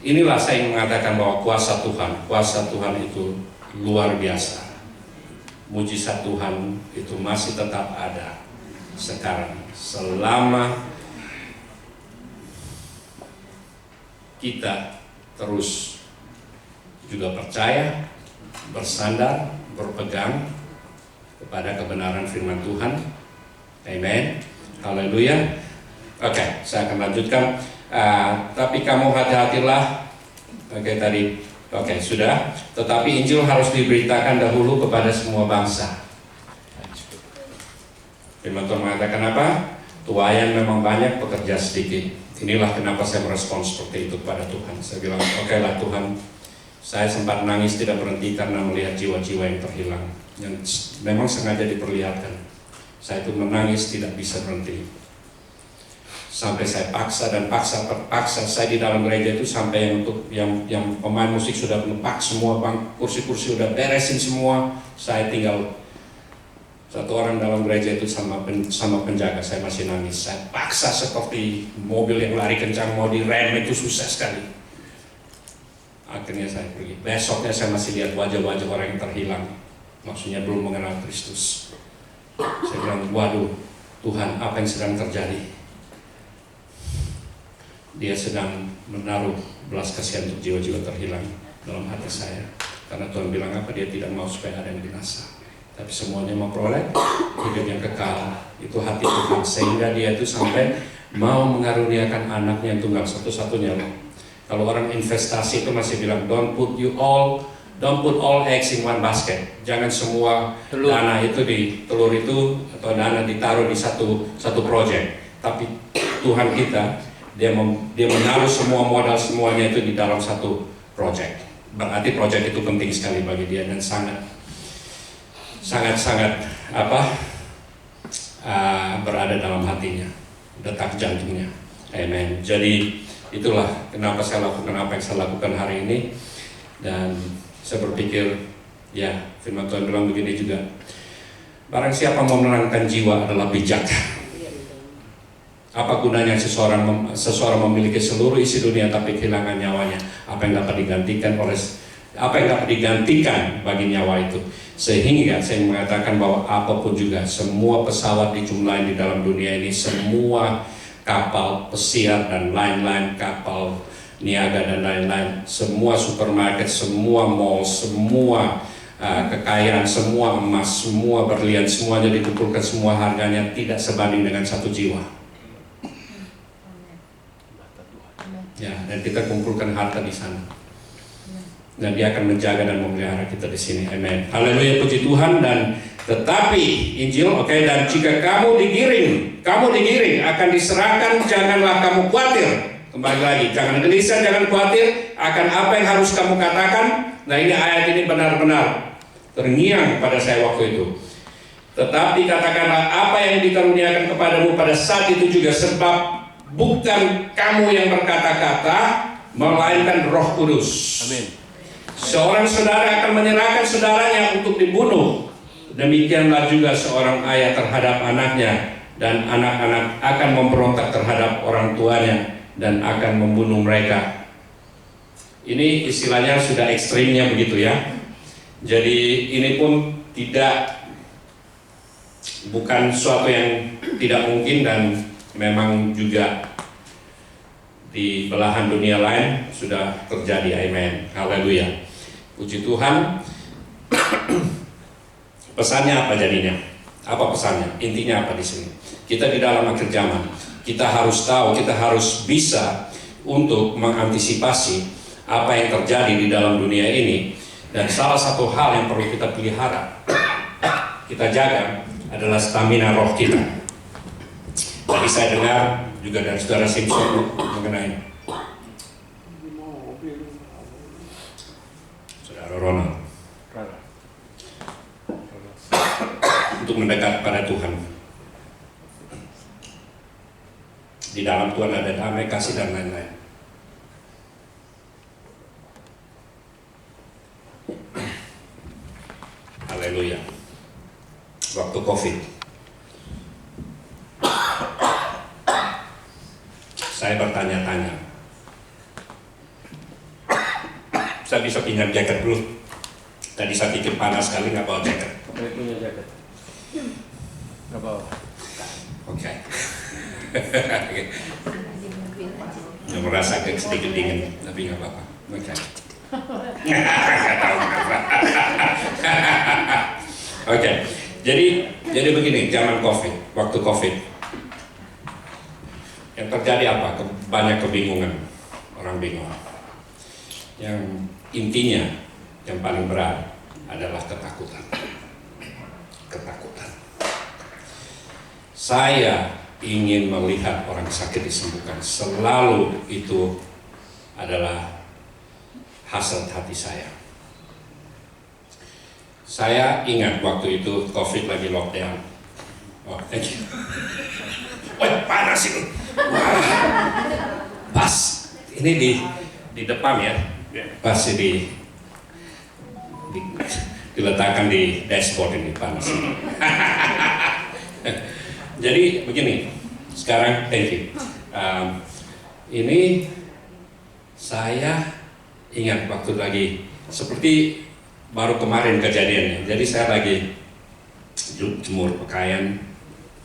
Speaker 2: inilah saya ingin mengatakan bahwa kuasa Tuhan itu luar biasa. Mujizat Tuhan itu masih tetap ada sekarang. Selama kita terus juga percaya, bersandar, berpegang kepada kebenaran firman Tuhan. Amen. Haleluya. Oke, saya akan lanjutkan. Tapi kamu hati-hatilah. Oke, sudah. Tetapi Injil harus diberitakan dahulu kepada semua bangsa. Firman Tuhan mengatakan apa? Tuayan memang banyak, pekerja sedikit. Inilah kenapa saya merespons seperti itu kepada Tuhan. Saya bilang, oke lah Tuhan, saya sempat nangis tidak berhenti karena melihat jiwa-jiwa yang terhilang, yang memang sengaja diperlihatkan. Saya itu menangis tidak bisa berhenti. Sampai saya paksa saya di dalam gereja itu, sampai yang pemain musik sudah menepak semua, kursi-kursi udah beresin semua, saya tinggal satu orang dalam gereja itu sama penjaga. Saya masih nangis. Saya paksa seperti mobil yang lari kencang mau direm, itu susah sekali. Akhirnya saya pergi. Besoknya saya masih lihat wajah-wajah orang yang terhilang, maksudnya belum mengenal Kristus. Saya bilang, waduh Tuhan, apa yang sedang terjadi? Dia sedang menaruh belas kasihan untuk jiwa-jiwa terhilang dalam hati saya. Karena Tuhan bilang apa? Dia tidak mau supaya ada yang binasa, tapi semuanya memperoleh hidup yang kekal. Itu hati Tuhan, sehingga dia itu sampai mau mengaruniakan anaknya yang tunggal satu-satunya. Kalau orang investasi itu masih bilang, don't put all eggs in one basket. Jangan semua dana itu di telur itu atau dana ditaruh di satu proyek. Tapi Tuhan kita, dia menaruh semua modal semuanya itu di dalam satu proyek. Berarti proyek itu penting sekali bagi dia dan sangat berada dalam hatinya, detak jantungnya. Amen. Jadi itulah kenapa saya lakukan apa yang saya lakukan hari ini. Dan saya berpikir, ya firman Tuhan bilang begini juga, barang siapa mau menerangkan jiwa adalah bijak. Apa gunanya seseorang memiliki seluruh isi dunia tapi kehilangan nyawanya? Apa yang dapat digantikan bagi nyawa itu? Sehingga saya mengatakan bahwa apapun juga, semua pesawat dijumlahin di dalam dunia ini, semua kapal pesiar dan lain-lain, kapal niaga dan lain-lain, semua supermarket, semua mall, semua kekayaan, semua emas, semua berlian, semuanya dikumpulkan, semua harganya tidak sebanding dengan satu jiwa. Ya, dan kita kumpulkan harta di sana. Dan dia akan menjaga dan memelihara kita di sini. Amin. Haleluya, puji Tuhan. Dan tetapi Injil, dan jika kamu digiring akan diserahkan, janganlah kamu khawatir. Kembali lagi, jangan gelisah, jangan khawatir akan apa yang harus kamu katakan. Nah, ini ayat ini benar-benar terngiang pada saya waktu itu. Tetapi katakanlah apa yang dikaruniakan kepadamu pada saat itu juga, sebab bukan kamu yang berkata-kata, melainkan Roh Kudus. Amin. Seorang saudara akan menyerahkan saudaranya untuk dibunuh. Demikianlah juga seorang ayah terhadap anaknya, dan anak-anak akan memberontak terhadap orang tuanya dan akan membunuh mereka. Ini istilahnya sudah ekstrimnya begitu ya. Jadi ini pun bukan suatu yang tidak mungkin, dan memang juga di belahan dunia lain sudah terjadi. Amen. Haleluya. Puji Tuhan. Pesannya apa jadinya? Apa pesannya? Intinya apa di sini? Kita di dalam akhir zaman, kita harus tahu, kita harus bisa untuk mengantisipasi apa yang terjadi di dalam dunia ini. Dan salah satu hal yang perlu kita pelihara, kita jaga, adalah stamina roh kita. Tadi saya dengar juga dari saudara Simpson mengenai saudara Ronald untuk mendekat pada Tuhan. Di dalam Tuhan ada damai, kasih dan lain-lain. COVID. Saya bertanya-tanya. Saya bisa pinjam jaket dulu. Tadi saya pikir panas sekali nggak bawa jaket.
Speaker 6: Saya punya jaket. Nggak bawa.
Speaker 2: Oke.
Speaker 3: Di mobil aja.
Speaker 2: Yang merasa agak sedikit dingin, tapi nggak apa-apa. Oke. Nggak tahu kenapa. Oke. Jadi begini, zaman COVID, waktu COVID, yang terjadi apa? Banyak kebingungan, orang bingung. Yang intinya, yang paling berat adalah ketakutan. Ketakutan. Saya ingin melihat orang sakit disembuhkan. Selalu itu adalah hasrat hati saya. Saya ingat waktu itu COVID lagi lockdown. Oh, thank you. Wah, panas itu. Wah, pas. Ini di depan ya. Pas diletakkan di dashboard ini panas. Jadi begini, sekarang thank you. Ini saya ingat waktu lagi seperti baru kemarin kejadiannya. Jadi saya lagi jemur pakaian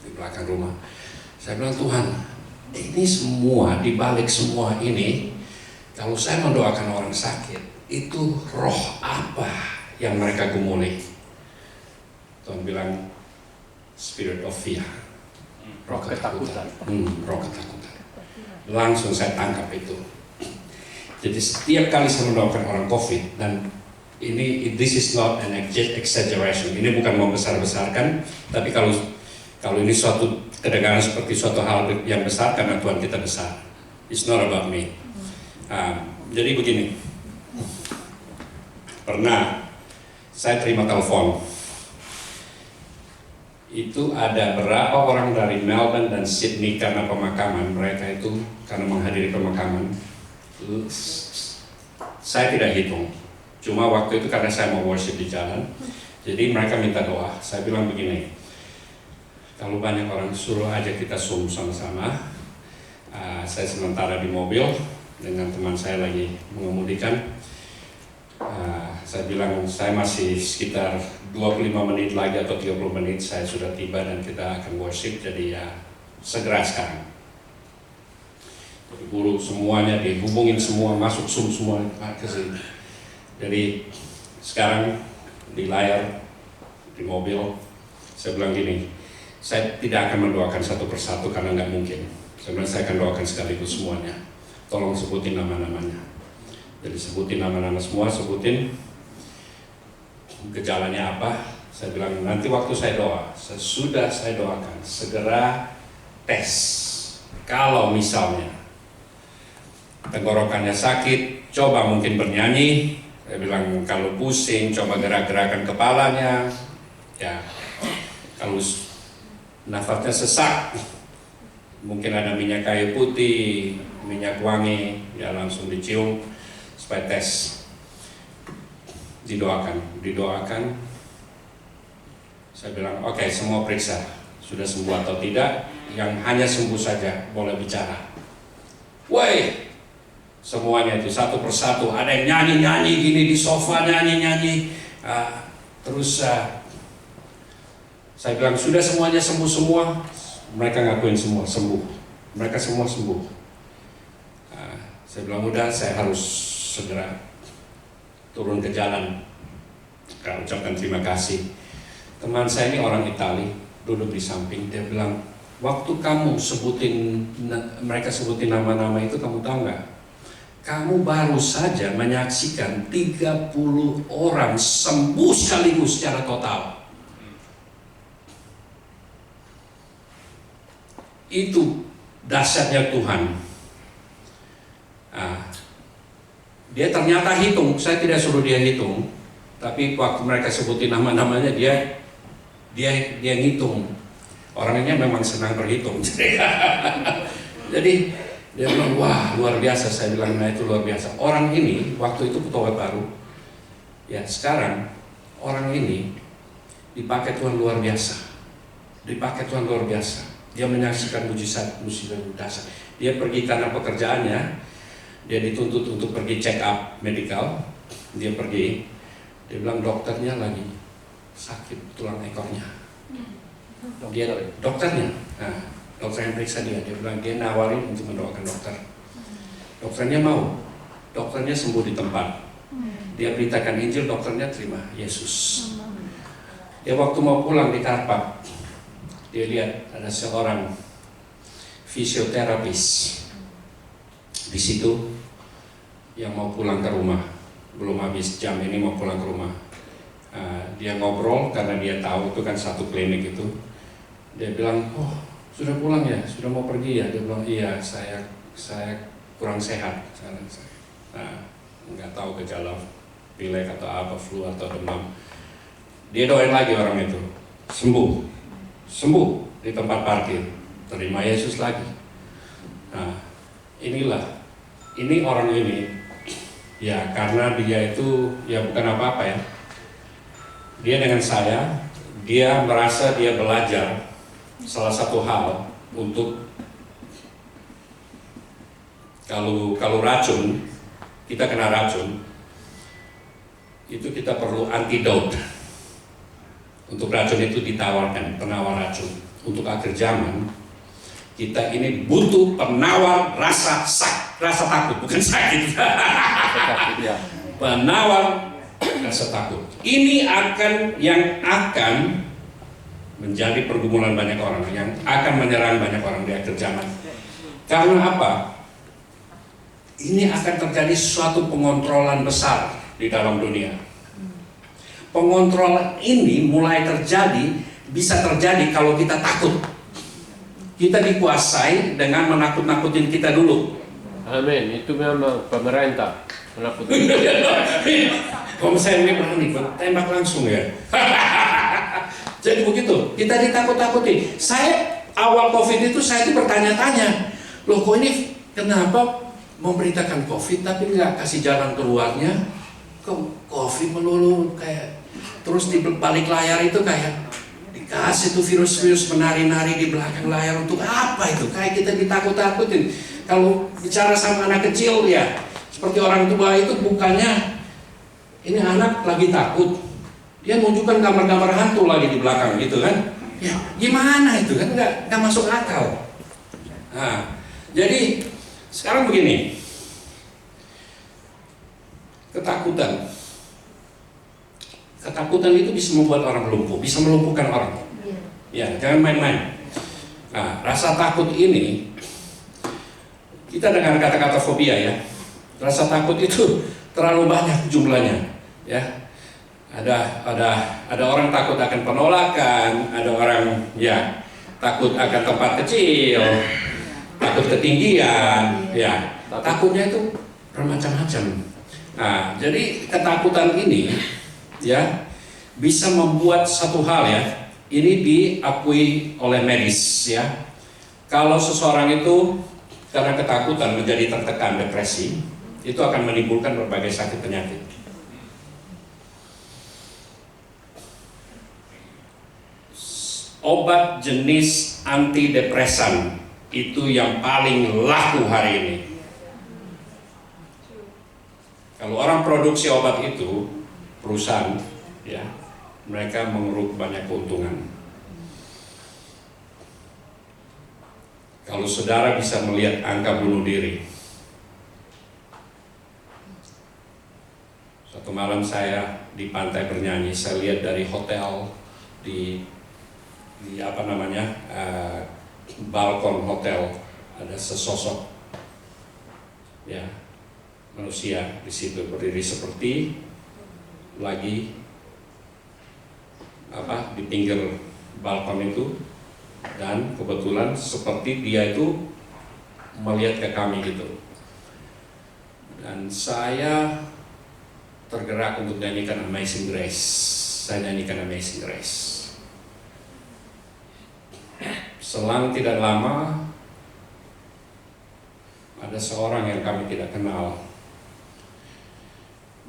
Speaker 2: di belakang rumah. Saya bilang, Tuhan, ini semua, dibalik semua ini, kalau saya mendoakan orang sakit, itu roh apa yang mereka gumuli? Tuhan bilang, spirit of fear, roh ketakutan. Roh ketakutan. Langsung saya tangkap itu. Jadi setiap kali saya mendoakan orang COVID, dan this is not an exaggeration, ini bukan membesar-besarkan, tapi kalau ini suatu kedengaran seperti suatu hal yang besar karena Tuhan kita besar. It's not about me. Jadi begini, pernah saya terima telepon, itu ada berapa orang dari Melbourne dan Sydney karena pemakaman, mereka itu karena menghadiri pemakaman. Saya tidak hitung, cuma waktu itu karena saya mau worship di jalan, jadi mereka minta doa. Saya bilang begini, kalau banyak orang suruh aja kita Zoom sama-sama. Saya sementara di mobil dengan teman saya lagi mengemudikan. Saya bilang saya masih sekitar 25 menit lagi atau 30 menit saya sudah tiba dan kita akan worship, jadi ya segera sekarang. Jadi guru semuanya dihubungin semua, masuk Zoom semua ke sini. Jadi sekarang di layar, di mobil, saya bilang gini, saya tidak akan mendoakan satu persatu karena nggak mungkin. Sebenarnya saya akan doakan sekaligus semuanya. Tolong sebutin nama-namanya. Jadi sebutin nama-nama semua, sebutin gejalanya apa. Saya bilang nanti waktu saya doa, sesudah saya doakan, segera tes. Kalau misalnya tenggorokannya sakit, coba mungkin bernyanyi. Saya bilang kalau pusing, coba gerak-gerakan kepalanya. Ya, kalau nafasnya sesak, mungkin ada minyak kayu putih, minyak wangi, ya langsung dicium supaya tes. Didoakan. Saya bilang, oke, semua periksa, sudah sembuh atau tidak. Yang hanya sembuh saja boleh bicara. Woi, semuanya itu satu persatu. Ada yang nyanyi-nyanyi gini di sofa, nyanyi-nyanyi. Terus saya bilang, sudah semuanya sembuh semua. Mereka ngakuin semua sembuh. Mereka semua sembuh. Saya bilang, udah, saya harus segera turun ke jalan. Saya ucapkan terima kasih. Teman saya ini orang Itali, duduk di samping. Dia bilang, waktu kamu mereka sebutin nama-nama itu, kamu tahu nggak? Kamu baru saja menyaksikan 30 orang sembuh sekaligus secara total. Itu dahsyatnya Tuhan. Dia ternyata hitung, saya tidak suruh dia hitung, tapi waktu mereka sebutin nama-namanya dia ngitung. Orangnya memang senang berhitung. Jadi dia bilang, wah luar biasa. Saya bilang, nah itu luar biasa. Orang ini waktu itu pegawai baru, ya sekarang orang ini dipakai Tuhan luar biasa. dipakai Tuhan luar biasa. Dia menyaksikan mujizat dasar. Dia pergi karena pekerjaannya, dia dituntut untuk pergi check up medikal. Dia pergi, dia bilang dokternya lagi sakit tulang ekornya. Dia dokternya, nah, dokter yang periksa dia bilang dia nawarin untuk mendoakan dokter. Dokternya mau, dokternya sembuh di tempat. Dia beritakan Injil, dokternya terima Yesus. Dia waktu mau pulang di Karpak, dia lihat ada seorang fisioterapis di situ yang mau pulang ke rumah, belum habis jam ini mau pulang ke rumah. Dia ngobrol karena dia tahu itu kan satu klinik itu. Dia bilang, oh sudah pulang ya, sudah mau pergi ya. Dia bilang iya, saya kurang sehat. Nggak tahu gejala pilek atau apa, flu atau demam. Dia doain lagi orang itu, sembuh di tempat parkir, terima Yesus lagi. Nah, ini orang ini, ya karena dia itu ya bukan apa-apa ya. Dia dengan saya, dia merasa dia belajar salah satu hal untuk kalau racun, kita kena racun, itu kita perlu antidote. Untuk racun itu ditawarkan, penawar racun. Untuk akhir zaman, kita ini butuh penawar rasa takut, bukan sakit. Penawar rasa takut. Ini yang akan menjadi pergumulan banyak orang, yang akan menyerang banyak orang di akhir zaman. Karena apa? Ini akan terjadi suatu pengontrolan besar di dalam dunia. Pengontrolan ini mulai bisa terjadi kalau kita takut. Kita dikuasai dengan menakut-nakutin kita dulu.
Speaker 1: Amin, itu memang pemerintah menakutkan.
Speaker 2: Kalau saya ini berani tembak langsung ya. Jadi begitu, kita ditakut-takuti. Saya awal COVID itu saya itu bertanya-tanya, loh kok ini kenapa memberitakan COVID tapi nggak kasih jalan keluarnya? Kok COVID melulu kayak terus di balik layar itu kayak dikasih tuh virus-virus menari-nari di belakang layar untuk apa itu? Kayak kita ditakut-takutin. Kalau bicara sama anak kecil ya seperti orang tua itu bukannya ini anak lagi takut, dia menunjukkan gambar-gambar hantu lagi di belakang gitu kan? Ya gimana itu kan nggak masuk akal. Nah, jadi sekarang begini, ketakutan itu bisa membuat orang lumpuh, bisa melumpuhkan orang. Ya, jangan main-main. Nah, rasa takut ini kita dengan kata-kata fobia ya. Rasa takut itu terlalu banyak jumlahnya, ya. Ada orang takut akan penolakan, ada orang ya takut akan tempat kecil, takut ketinggian, ya. Takutnya itu bermacam-macam. Nah, jadi ketakutan ini ya bisa membuat satu hal ya. Ini diakui oleh medis ya. Kalau seseorang itu karena ketakutan menjadi tertekan, depresi, itu akan menimbulkan berbagai sakit penyakit. Obat jenis antidepresan itu yang paling laku hari ini. Kalau orang produksi obat itu, perusahaan, ya, mereka mengeruk banyak keuntungan. Kalau saudara bisa melihat angka bunuh diri, suatu malam saya di pantai bernyanyi, saya lihat dari hotel di balkon hotel ada sesosok, ya, manusia di situ berdiri seperti lagi di pinggir balkon itu, dan kebetulan seperti dia itu melihat ke kami gitu, dan saya tergerak untuk nyanyikan Amazing Grace. Saya nyanyikan Amazing Grace. Selang tidak lama ada seorang yang kami tidak kenal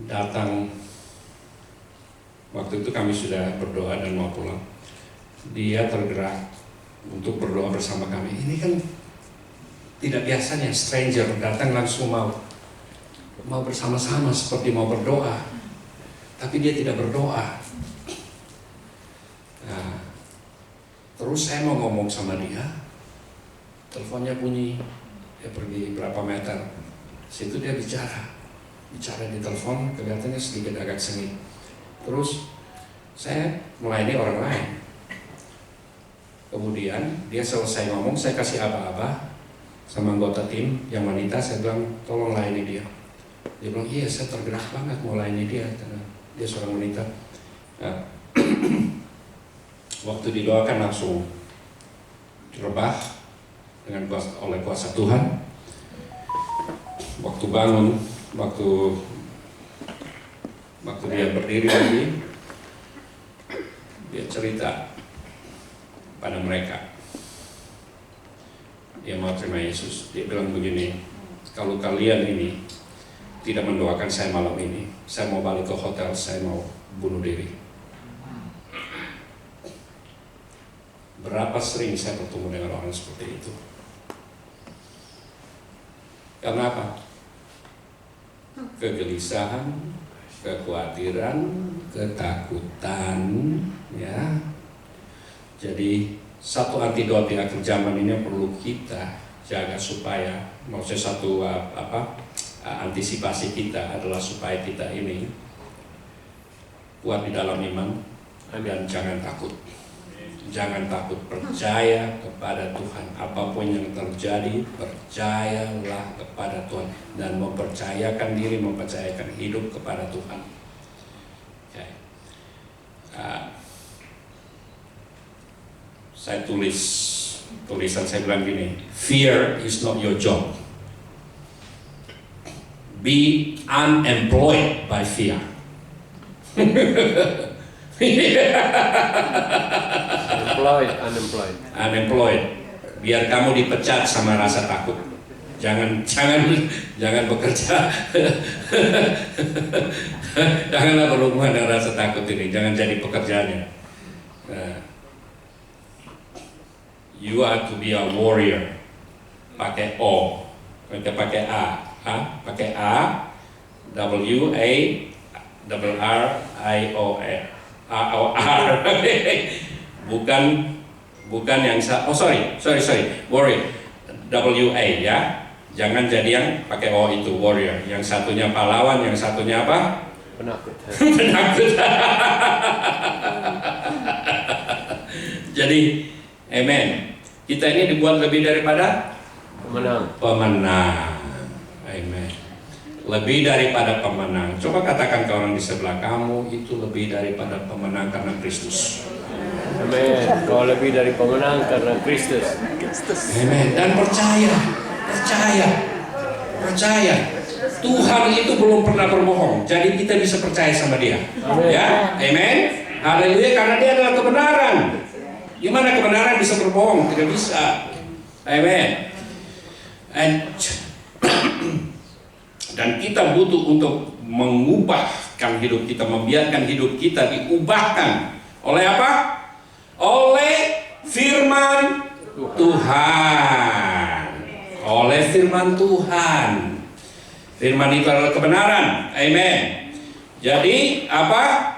Speaker 2: datang. Waktu itu kami sudah berdoa dan mau pulang. dia tergerak untuk berdoa bersama kami. Ini kan tidak biasanya stranger datang langsung mau bersama-sama seperti mau berdoa, tapi dia tidak berdoa. Nah, terus saya mau ngomong sama dia, teleponnya bunyi, dia pergi berapa meter, situ dia bicara di telepon, kelihatannya sedikit agak sengit. Terus saya melayani orang lain. Kemudian dia selesai ngomong, saya kasih aba-aba sama anggota tim yang wanita, saya bilang tolong layani dia. Dia bilang iya, saya tergerak banget mau layani dia karena dia seorang wanita. Nah, waktu didoakan langsung direbah oleh kuasa Tuhan. Waktu bangun, waktu dia berdiri lagi, dia cerita pada mereka dia mau terima Yesus. Dia bilang begini, kalau kalian ini tidak mendoakan saya malam ini, saya mau balik ke hotel, saya mau bunuh diri. Berapa sering saya bertemu dengan orang seperti itu? Karena apa? Kegelisahan, kekhawatiran, ketakutan, ya. Jadi satu antidot di akhir zaman ini yang perlu kita jaga supaya, maksudnya satu antisipasi kita adalah supaya kita ini kuat di dalam iman dan jangan takut. Jangan takut, percaya kepada Tuhan. Apapun yang terjadi, percayalah kepada Tuhan dan mempercayakan diri, mempercayakan hidup kepada Tuhan. Okay. Saya tulisan saya bilang gini, fear is not your job. Be unemployed by fear. Unemployed. Biar kamu dipecat sama rasa takut. Jangan bekerja. Janganlah berhubungan dengan rasa takut ini. Jangan jadi pekerjaannya. You are to be a warrior. Pakai O, pakai A, pakai A, W A R I O R. Bukan yang sorry, warrior. W A ya. Jangan jadi yang pakai O itu warrior. Yang satunya pahlawan, yang satunya apa?
Speaker 6: Penakut.
Speaker 2: Penakut. Jadi, amen. Kita ini dibuat lebih daripada pemenang. Amen. Lebih daripada pemenang. Coba katakan ke orang di sebelah kamu, itu lebih daripada pemenang karena Kristus.
Speaker 6: Amen. Kau lebih dari pemenang karena Kristus.
Speaker 2: Amen. Dan percaya. Tuhan itu belum pernah berbohong. Jadi kita bisa percaya sama Dia.
Speaker 6: Amen.
Speaker 2: Ya, amen. Haleluya, karena Dia adalah kebenaran. Gimana kebenaran bisa berbohong? Tidak bisa. Amen. Dan kita butuh untuk mengubahkan hidup kita, membiarkan hidup kita diubahkan oleh apa? Oleh firman Tuhan. Oleh firman Tuhan. Firman itu adalah kebenaran. Amen. Jadi apa?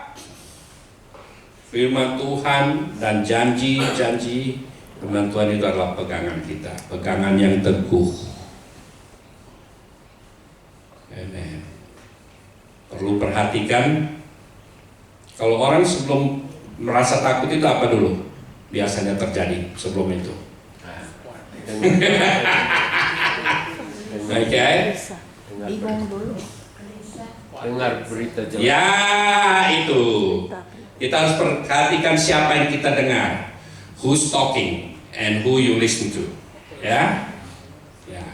Speaker 2: Firman Tuhan dan janji-janji firman Tuhan itu adalah pegangan kita, pegangan yang teguh. Amen. Perlu perhatikan, kalau orang sebelum merasa takut itu apa dulu biasanya terjadi sebelum itu? Oke.
Speaker 6: Dengar berita jelek.
Speaker 2: Ya, itu. Kita harus perhatikan siapa yang kita dengar. Who's talking and who you listen to. Ya. Ya.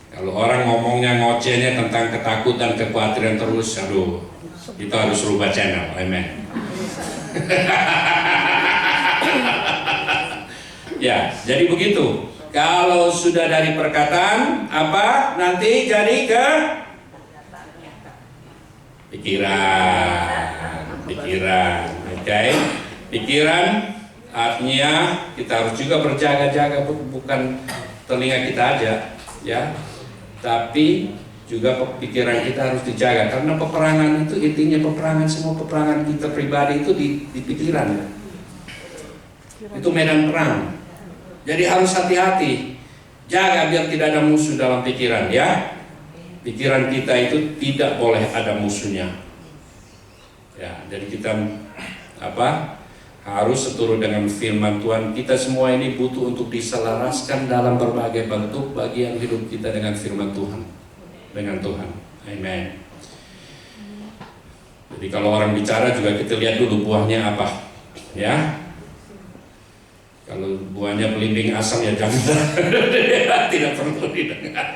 Speaker 2: Kalau orang ngomongnya ngocehnya tentang ketakutan, kekhawatiran terus, aduh, kita harus rubah channel. Amen. Ya, jadi begitu. Kalau sudah dari perkataan, apa nanti jadi ke pikiran, oke? Pikiran Artinya kita harus juga berjaga-jaga, bukan telinga kita aja, ya, tapi juga pikiran kita harus dijaga, karena peperangan itu intinya semua peperangan kita pribadi itu di pikiran, itu medan perang. Jadi harus hati-hati, jaga biar tidak ada musuh dalam pikiran, ya. Pikiran kita itu tidak boleh ada musuhnya, ya. Jadi kita harus seturut dengan firman Tuhan. Kita semua ini butuh untuk diselaraskan dalam berbagai bentuk bagian hidup kita dengan firman Tuhan, dengan Tuhan. Amen. Jadi kalau orang bicara juga kita lihat dulu buahnya apa, ya. Kalau buahnya belimbing asam ya jangan, tidak perlu didengar.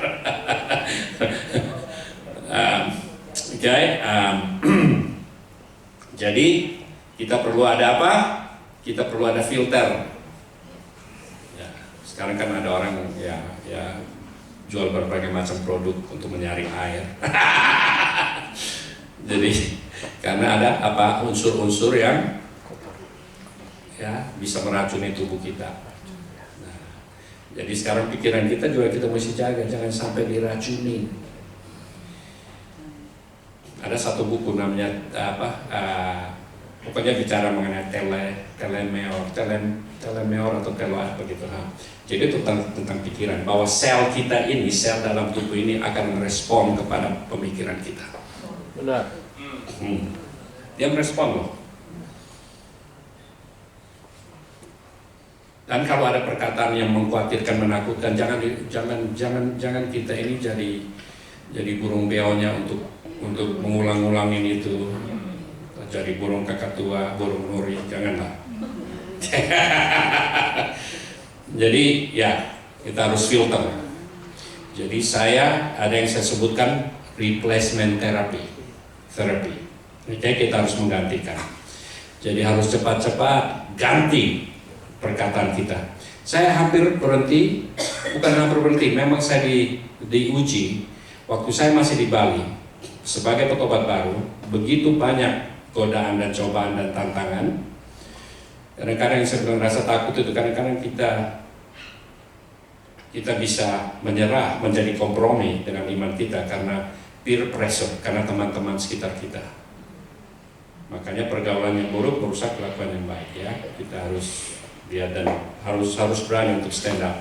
Speaker 2: Jadi kita perlu ada apa? Kita perlu ada filter. Ya, sekarang kan ada orang ya jual berbagai macam produk untuk menyaring air. Jadi karena ada unsur-unsur yang ya bisa meracuni tubuh kita. Nah, jadi sekarang pikiran kita juga kita mesti jaga, jangan sampai diracuni. Ada satu buku namanya pokoknya bicara mengenai telemeor atau telo apa gitu. Jadi tentang pikiran, bahwa sel kita ini, sel dalam tubuh ini akan merespon kepada pemikiran kita.
Speaker 6: Benar.
Speaker 2: Dia merespon loh. Dan kalau ada perkataan yang mengkhawatirkan, menakutkan, jangan kita ini jadi burung beonya untuk mengulang-ulangin itu. Jadi burung kakak tua, burung nuri, janganlah. Jadi ya kita harus filter. Jadi ada yang saya sebutkan replacement therapy. Oke, kita harus menggantikan. Jadi harus cepat-cepat ganti perkataan kita. Saya hampir berhenti, bukan hampir berhenti, memang saya diuji waktu saya masih di Bali sebagai petobat baru. Begitu banyak godaan dan cobaan dan tantangan. Kadang-kadang yang saya bilang rasa takut itu kadang-kadang kita bisa menyerah, menjadi kompromi dengan iman kita karena peer pressure, karena teman-teman sekitar kita. Makanya pergaulan yang buruk merusak kelakuan yang baik, ya. Kita harus lihat dan harus berani untuk stand up.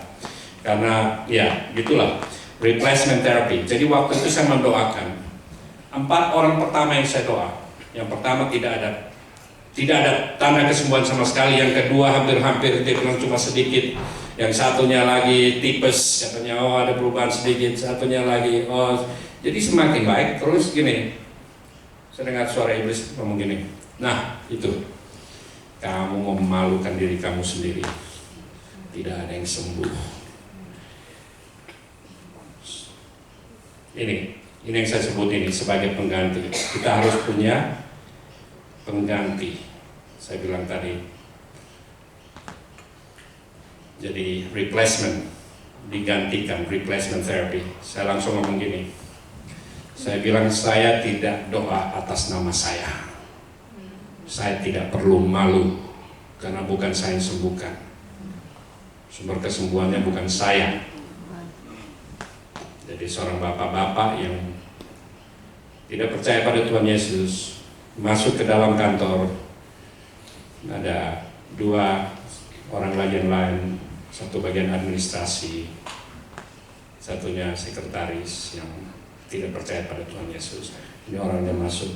Speaker 2: Karena ya gitulah replacement therapy. Jadi waktu itu saya mendoakan 4 orang pertama yang saya doa. Yang pertama tidak ada tanda kesembuhan sama sekali. Yang kedua hampir-hampir, dia bilang cuma sedikit. Yang satunya lagi tipes, katanya ada perubahan sedikit. Satunya lagi jadi semakin baik. Terus gini, saya dengar suara iblis ngomong gini, nah itu kamu memalukan diri kamu sendiri, tidak ada yang sembuh. Ini yang saya sebut ini sebagai pengganti. Kita harus punya pengganti. Saya bilang tadi, jadi replacement, digantikan, replacement therapy. Saya langsung ngomong gini, saya bilang saya tidak doa atas nama saya. Saya tidak perlu malu, karena bukan saya yang sembuhkan. Sumber kesembuhannya bukan saya. Jadi seorang bapak-bapak yang tidak percaya pada Tuhan Yesus masuk ke dalam kantor, ada 2 orang lagi yang lain, satu bagian administrasi, satunya sekretaris yang tidak percaya pada Tuhan Yesus. Ini orangnya masuk,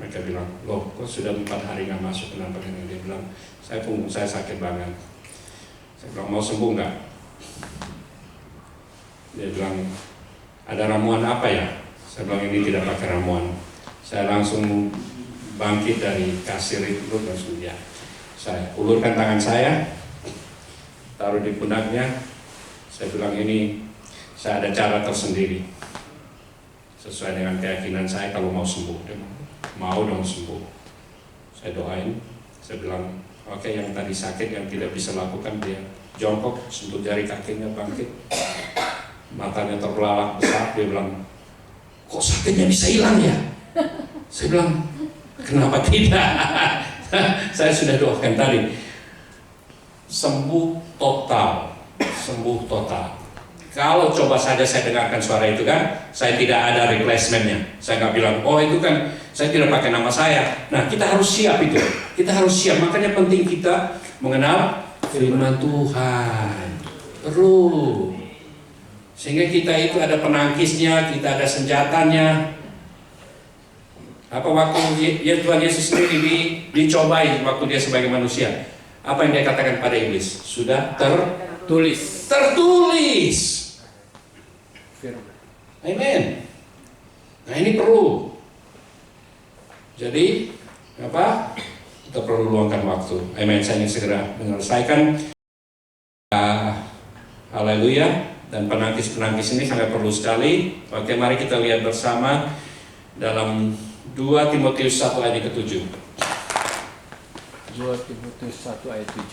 Speaker 2: mereka bilang, loh kok sudah 4 hari nggak masuk, kenapa? Dia bilang, saya punggung saya sakit banget. Saya bilang, mau sembuh nggak? Dia bilang, ada ramuan apa ya? Saya bilang, ini tidak pakai ramuan. Saya langsung bangkit dari kasir itu, langsung ya. Saya ulurkan tangan saya, taruh di pundaknya. Saya bilang, ini saya ada cara tersendiri sesuai dengan keyakinan saya kalau mau sembuh. Dia mau dong sembuh. Saya doain, saya bilang, oke, yang tadi sakit yang tidak bisa lakukan, dia jongkok, sentuh jari kakinya, bangkit, matanya terbelalak besar. Dia bilang, kok sakitnya bisa hilang ya? Saya bilang, kenapa tidak? Saya sudah doakan tadi. sembuh total, sembuh total. Kalau coba saja saya dengarkan suara itu kan, saya tidak ada replacementnya. Saya nggak bilang, oh itu kan saya tidak pakai nama saya. Nah kita harus siap itu, kita harus siap. Makanya penting kita mengenal firman Tuhan terus, sehingga kita itu ada penangkisnya, kita ada senjatanya. Apa waktu ya Tuhan Yesus sendiri dicobai waktu dia sebagai manusia, apa yang dia katakan pada iblis? Sudah tertulis. Amin. Nah ini perlu. Jadi apa? Kita perlu luangkan waktu. Amin. Saya ingin segera menyelesaikan. Haleluya. Dan penangkis-penangkis ini sangat perlu sekali. Oke, mari kita lihat bersama dalam 2 Timotius 1 ayat ke-7.
Speaker 6: 2 Timotius 1 ayat 7.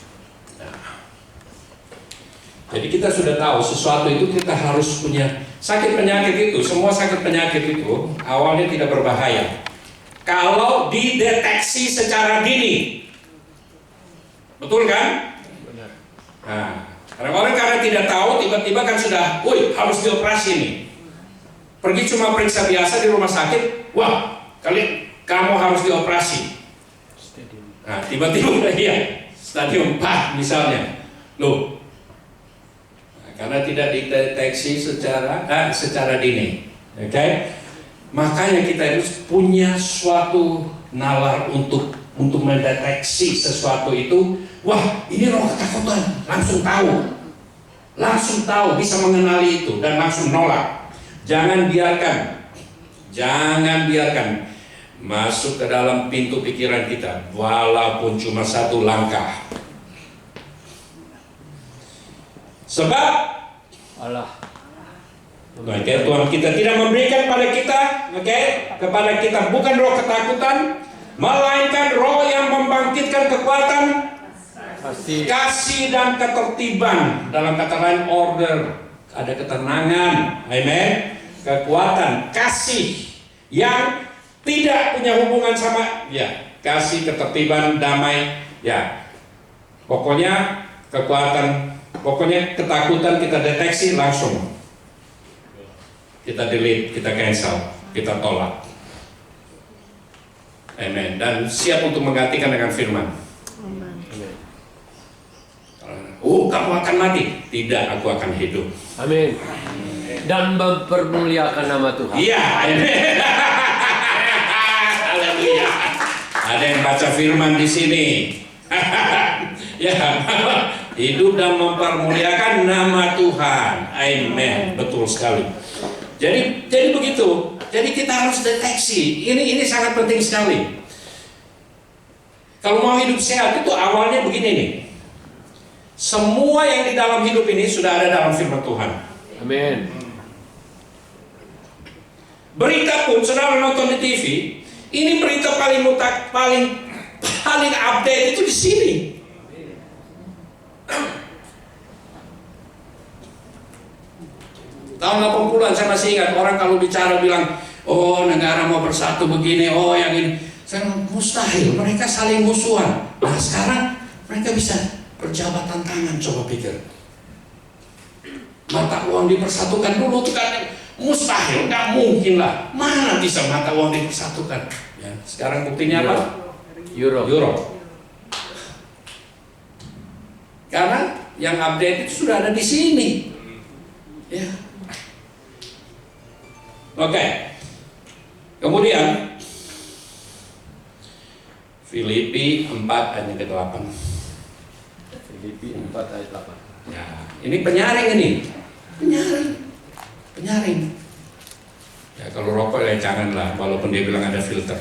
Speaker 2: Jadi kita sudah tahu sesuatu itu kita harus punya. Sakit penyakit itu, semua sakit penyakit itu awalnya tidak berbahaya kalau dideteksi secara dini. Betul kan?
Speaker 6: Benar.
Speaker 2: Nah, orang-orang karena tidak tahu tiba-tiba kan sudah, harus dioperasi nih. Pergi cuma periksa biasa di rumah sakit, wah, kamu harus dioperasi. Nah, tiba-tiba iya, stadium 4 misalnya. Loh, karena tidak dideteksi secara dini, oke? Makanya kita harus punya suatu nalar untuk mendeteksi sesuatu itu. Wah, ini roh ketakutan, langsung tahu, bisa mengenali itu dan langsung nolak. Jangan biarkan masuk ke dalam pintu pikiran kita, walaupun cuma satu langkah. Sebab
Speaker 6: Allah,
Speaker 2: Tuhan kita tidak memberikan kepada kita bukan roh ketakutan, melainkan roh yang membangkitkan kekuatan, kasih dan ketertiban. Dalam kata lain, order, ada ketenangan, amen, kekuatan, kasih yang tidak punya hubungan sama kasih, ketertiban, damai, pokoknya kekuatan. Pokoknya ketakutan kita deteksi langsung, kita delete, kita cancel, kita tolak. Amen. Dan siap untuk menggantikan dengan firman. Kamu akan mati. Tidak, aku akan hidup.
Speaker 6: amin. Dan mempermuliakan nama Tuhan.
Speaker 2: Iya, amin. Haleluya. Ada yang baca firman di sini. Hidup dan mempermuliakan nama Tuhan. Amin. Betul sekali. Jadi begitu. Jadi kita harus deteksi. Ini sangat penting sekali. Kalau mau hidup sehat itu awalnya begini nih. Semua yang di dalam hidup ini sudah ada dalam firman Tuhan.
Speaker 6: Amin.
Speaker 2: Berita pun saudara nonton di TV, ini berita paling update itu di sini. Tahun 80-an saya masih ingat orang kalau bicara bilang, oh negara mau bersatu begini, oh yang ini. Saya bilang, mustahil, mereka saling musuhan. Nah sekarang mereka bisa berjabatan tangan, coba pikir. Mata uang dipersatukan dulu itu kan mustahil, nggak mungkin lah. Mana bisa mata uang dipersatukan? Ya, sekarang buktinya apa? Euro. Karena yang update itu sudah ada di sini. Ya. Oke. Kemudian Filipi 4 ayat ke-8.
Speaker 6: Filipi 4 ayat 8.
Speaker 2: Ya, ini penyaring ini. Penyaring. Ya kalau rokok ya janganlah, walaupun dia bilang ada filter.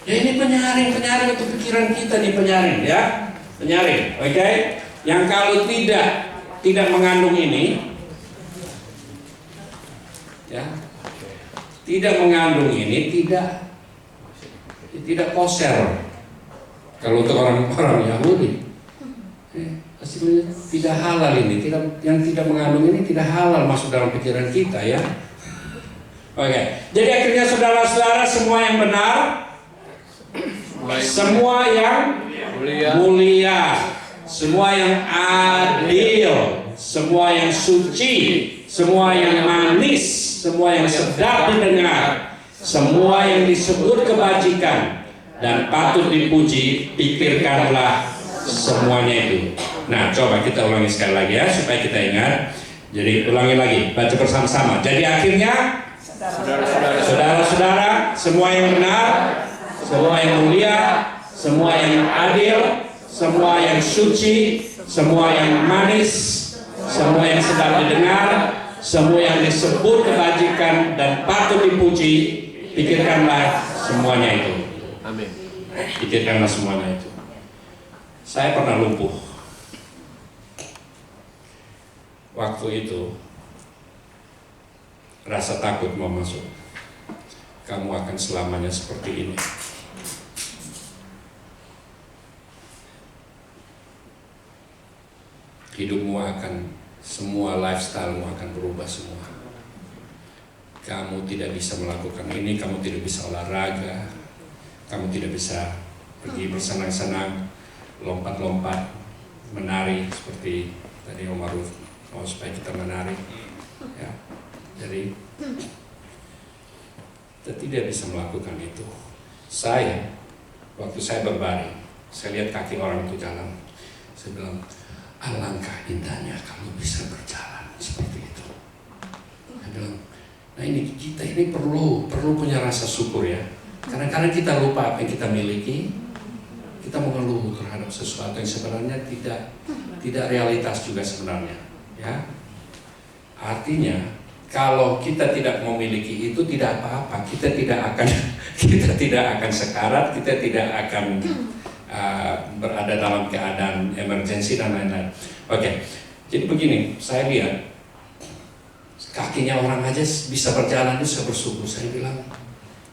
Speaker 2: Ya ini penyaring untuk pikiran kita nih, penyaring ya. Penyaring, oke? Yang kalau tidak mengandung ini, ya, tidak mengandung ini tidak koser. Kalau untuk orang-orang Yahudi, hasilnya tidak halal ini, yang tidak mengandung ini tidak halal masuk dalam pikiran kita ya. Oke, jadi akhirnya saudara-saudara semua yang benar, semua yang mulia, semua yang adil, semua yang suci, semua yang manis, semua yang sedap didengar, semua yang disebut kebajikan dan patut dipuji, pikirkanlah semuanya itu. Nah, coba kita ulangi sekali lagi ya, supaya kita ingat. Jadi ulangi lagi, baca bersama-sama. Jadi akhirnya, saudara-saudara, semua yang benar, semua yang mulia, semua yang adil, semua yang suci, semua yang manis, semua yang sedap didengar, semua yang disebut kebajikan dan patut dipuji, pikirkanlah semuanya itu.
Speaker 6: Amin.
Speaker 2: Pikirkanlah semuanya itu. Saya pernah lumpuh. Waktu itu rasa takut mau masuk. Kamu akan selamanya seperti ini. Hidupmu akan, semua lifestyle-mu akan berubah semua. Kamu tidak bisa melakukan ini, kamu tidak bisa olahraga, kamu tidak bisa pergi bersenang-senang, lompat-lompat, menari seperti tadi Om Aruf mau supaya kita menari, ya. Jadi kita tidak bisa melakukan itu. Saya, waktu saya berbaring, saya lihat kaki orang itu jalan, saya bilang, alangkah indahnya kalau bisa berjalan seperti itu. Saya bilang, nah ini kita ini perlu punya rasa syukur ya. Kadang-kadang kita lupa apa yang kita miliki, kita mengeluh terhadap sesuatu yang sebenarnya tidak realitas juga sebenarnya. Ya, artinya kalau kita tidak memiliki itu tidak apa-apa, kita tidak akan sekarat, kita tidak akan berada dalam keadaan emergensi dan lain-lain. Oke, jadi begini, saya lihat kakinya orang aja bisa berjalan, itu saya bersyukur. Saya bilang,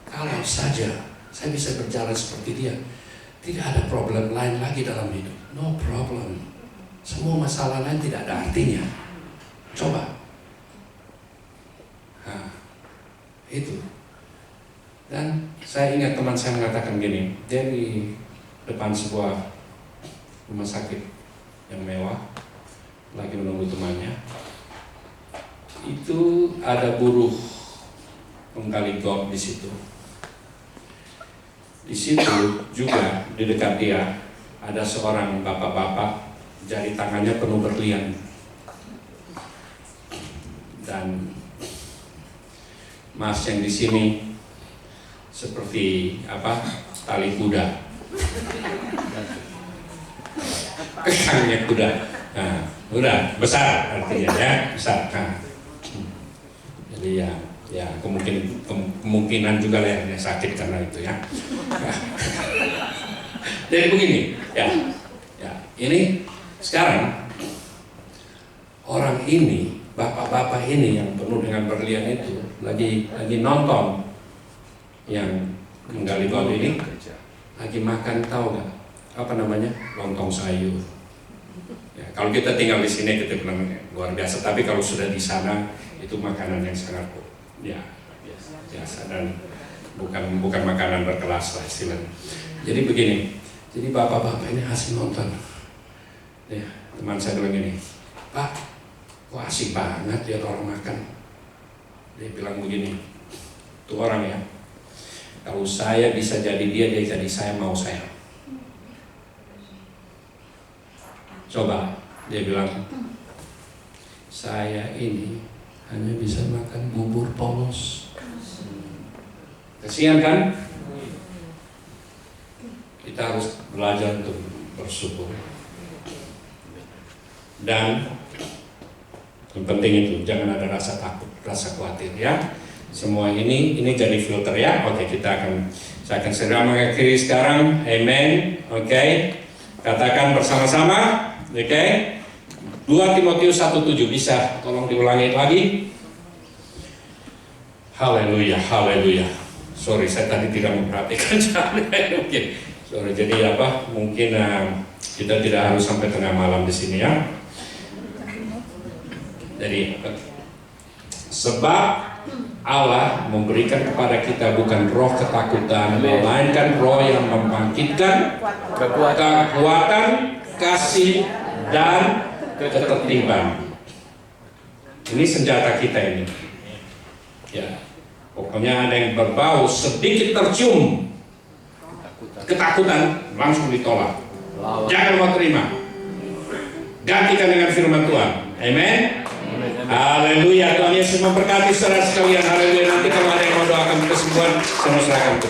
Speaker 2: kalau saja saya bisa berjalan seperti dia, tidak ada problem lain lagi dalam hidup. No problem. Semua masalah lain tidak ada artinya. Coba. Nah, itu. Dan saya ingat teman saya mengatakan gini, dia di depan sebuah rumah sakit yang mewah, lagi menunggu temannya. Itu ada buruh penggali got di situ. Di situ juga di dekat dia ada seorang bapak-bapak, jari tangannya penuh berlian dan mas yang di sini seperti apa, tali kuda, kekangnya kuda. Nah, udah besar artinya ya, besar. Nah, jadi ya kemungkinan juga lah yang sakit karena itu ya. Jadi begini ya, ini sekarang orang ini, bapak-bapak ini yang penuh dengan berlian itu lagi nonton yang menggali got ini, lagi makan, tahu nggak apa namanya, lontong sayur. Ya, kalau kita tinggal di sini kita bilang luar biasa, tapi kalau sudah di sana itu makanan yang sangat biasa dan bukan makanan berkelas lah istilahnya. Jadi begini, jadi bapak-bapak ini asik nonton. Ya, teman saya bilang gini, Pak, kok asik banget lihat orang makan. Dia bilang begini, tuh orang ya, kalau saya bisa jadi dia jadi saya, mau saya. Coba, dia bilang, saya ini hanya bisa makan bubur polos. Kasihan kan? Kita harus belajar untuk bersyukur. Dan yang penting itu, jangan ada rasa takut, rasa khawatir ya. Semua ini jadi filter ya. Oke, saya akan segera mengakhiri sekarang. Amen. Oke. Katakan bersama-sama. Oke. 2 Timotius 1:7 bisa tolong diulangi lagi. Haleluya, haleluya. Sorry, saya tadi tidak memperhatikan Oke. Sorry, jadi apa? Mungkin kita tidak harus sampai tengah malam di sini ya. Jadi Sebab Allah memberikan kepada kita bukan roh ketakutan, melainkan roh yang membangkitkan kekuatan, kasih, dan ketertiban. Ini senjata kita ini. Ya, pokoknya ada yang berbau sedikit tercium ketakutan, langsung ditolak. Jangan mau terima. Gantikan dengan firman Tuhan. Amen. Haleluya. Tuhan Yesus memberkati saudara sekalian. Haleluya. Nanti kalau ada yang mau doakan kesembuhan, saya serahkan.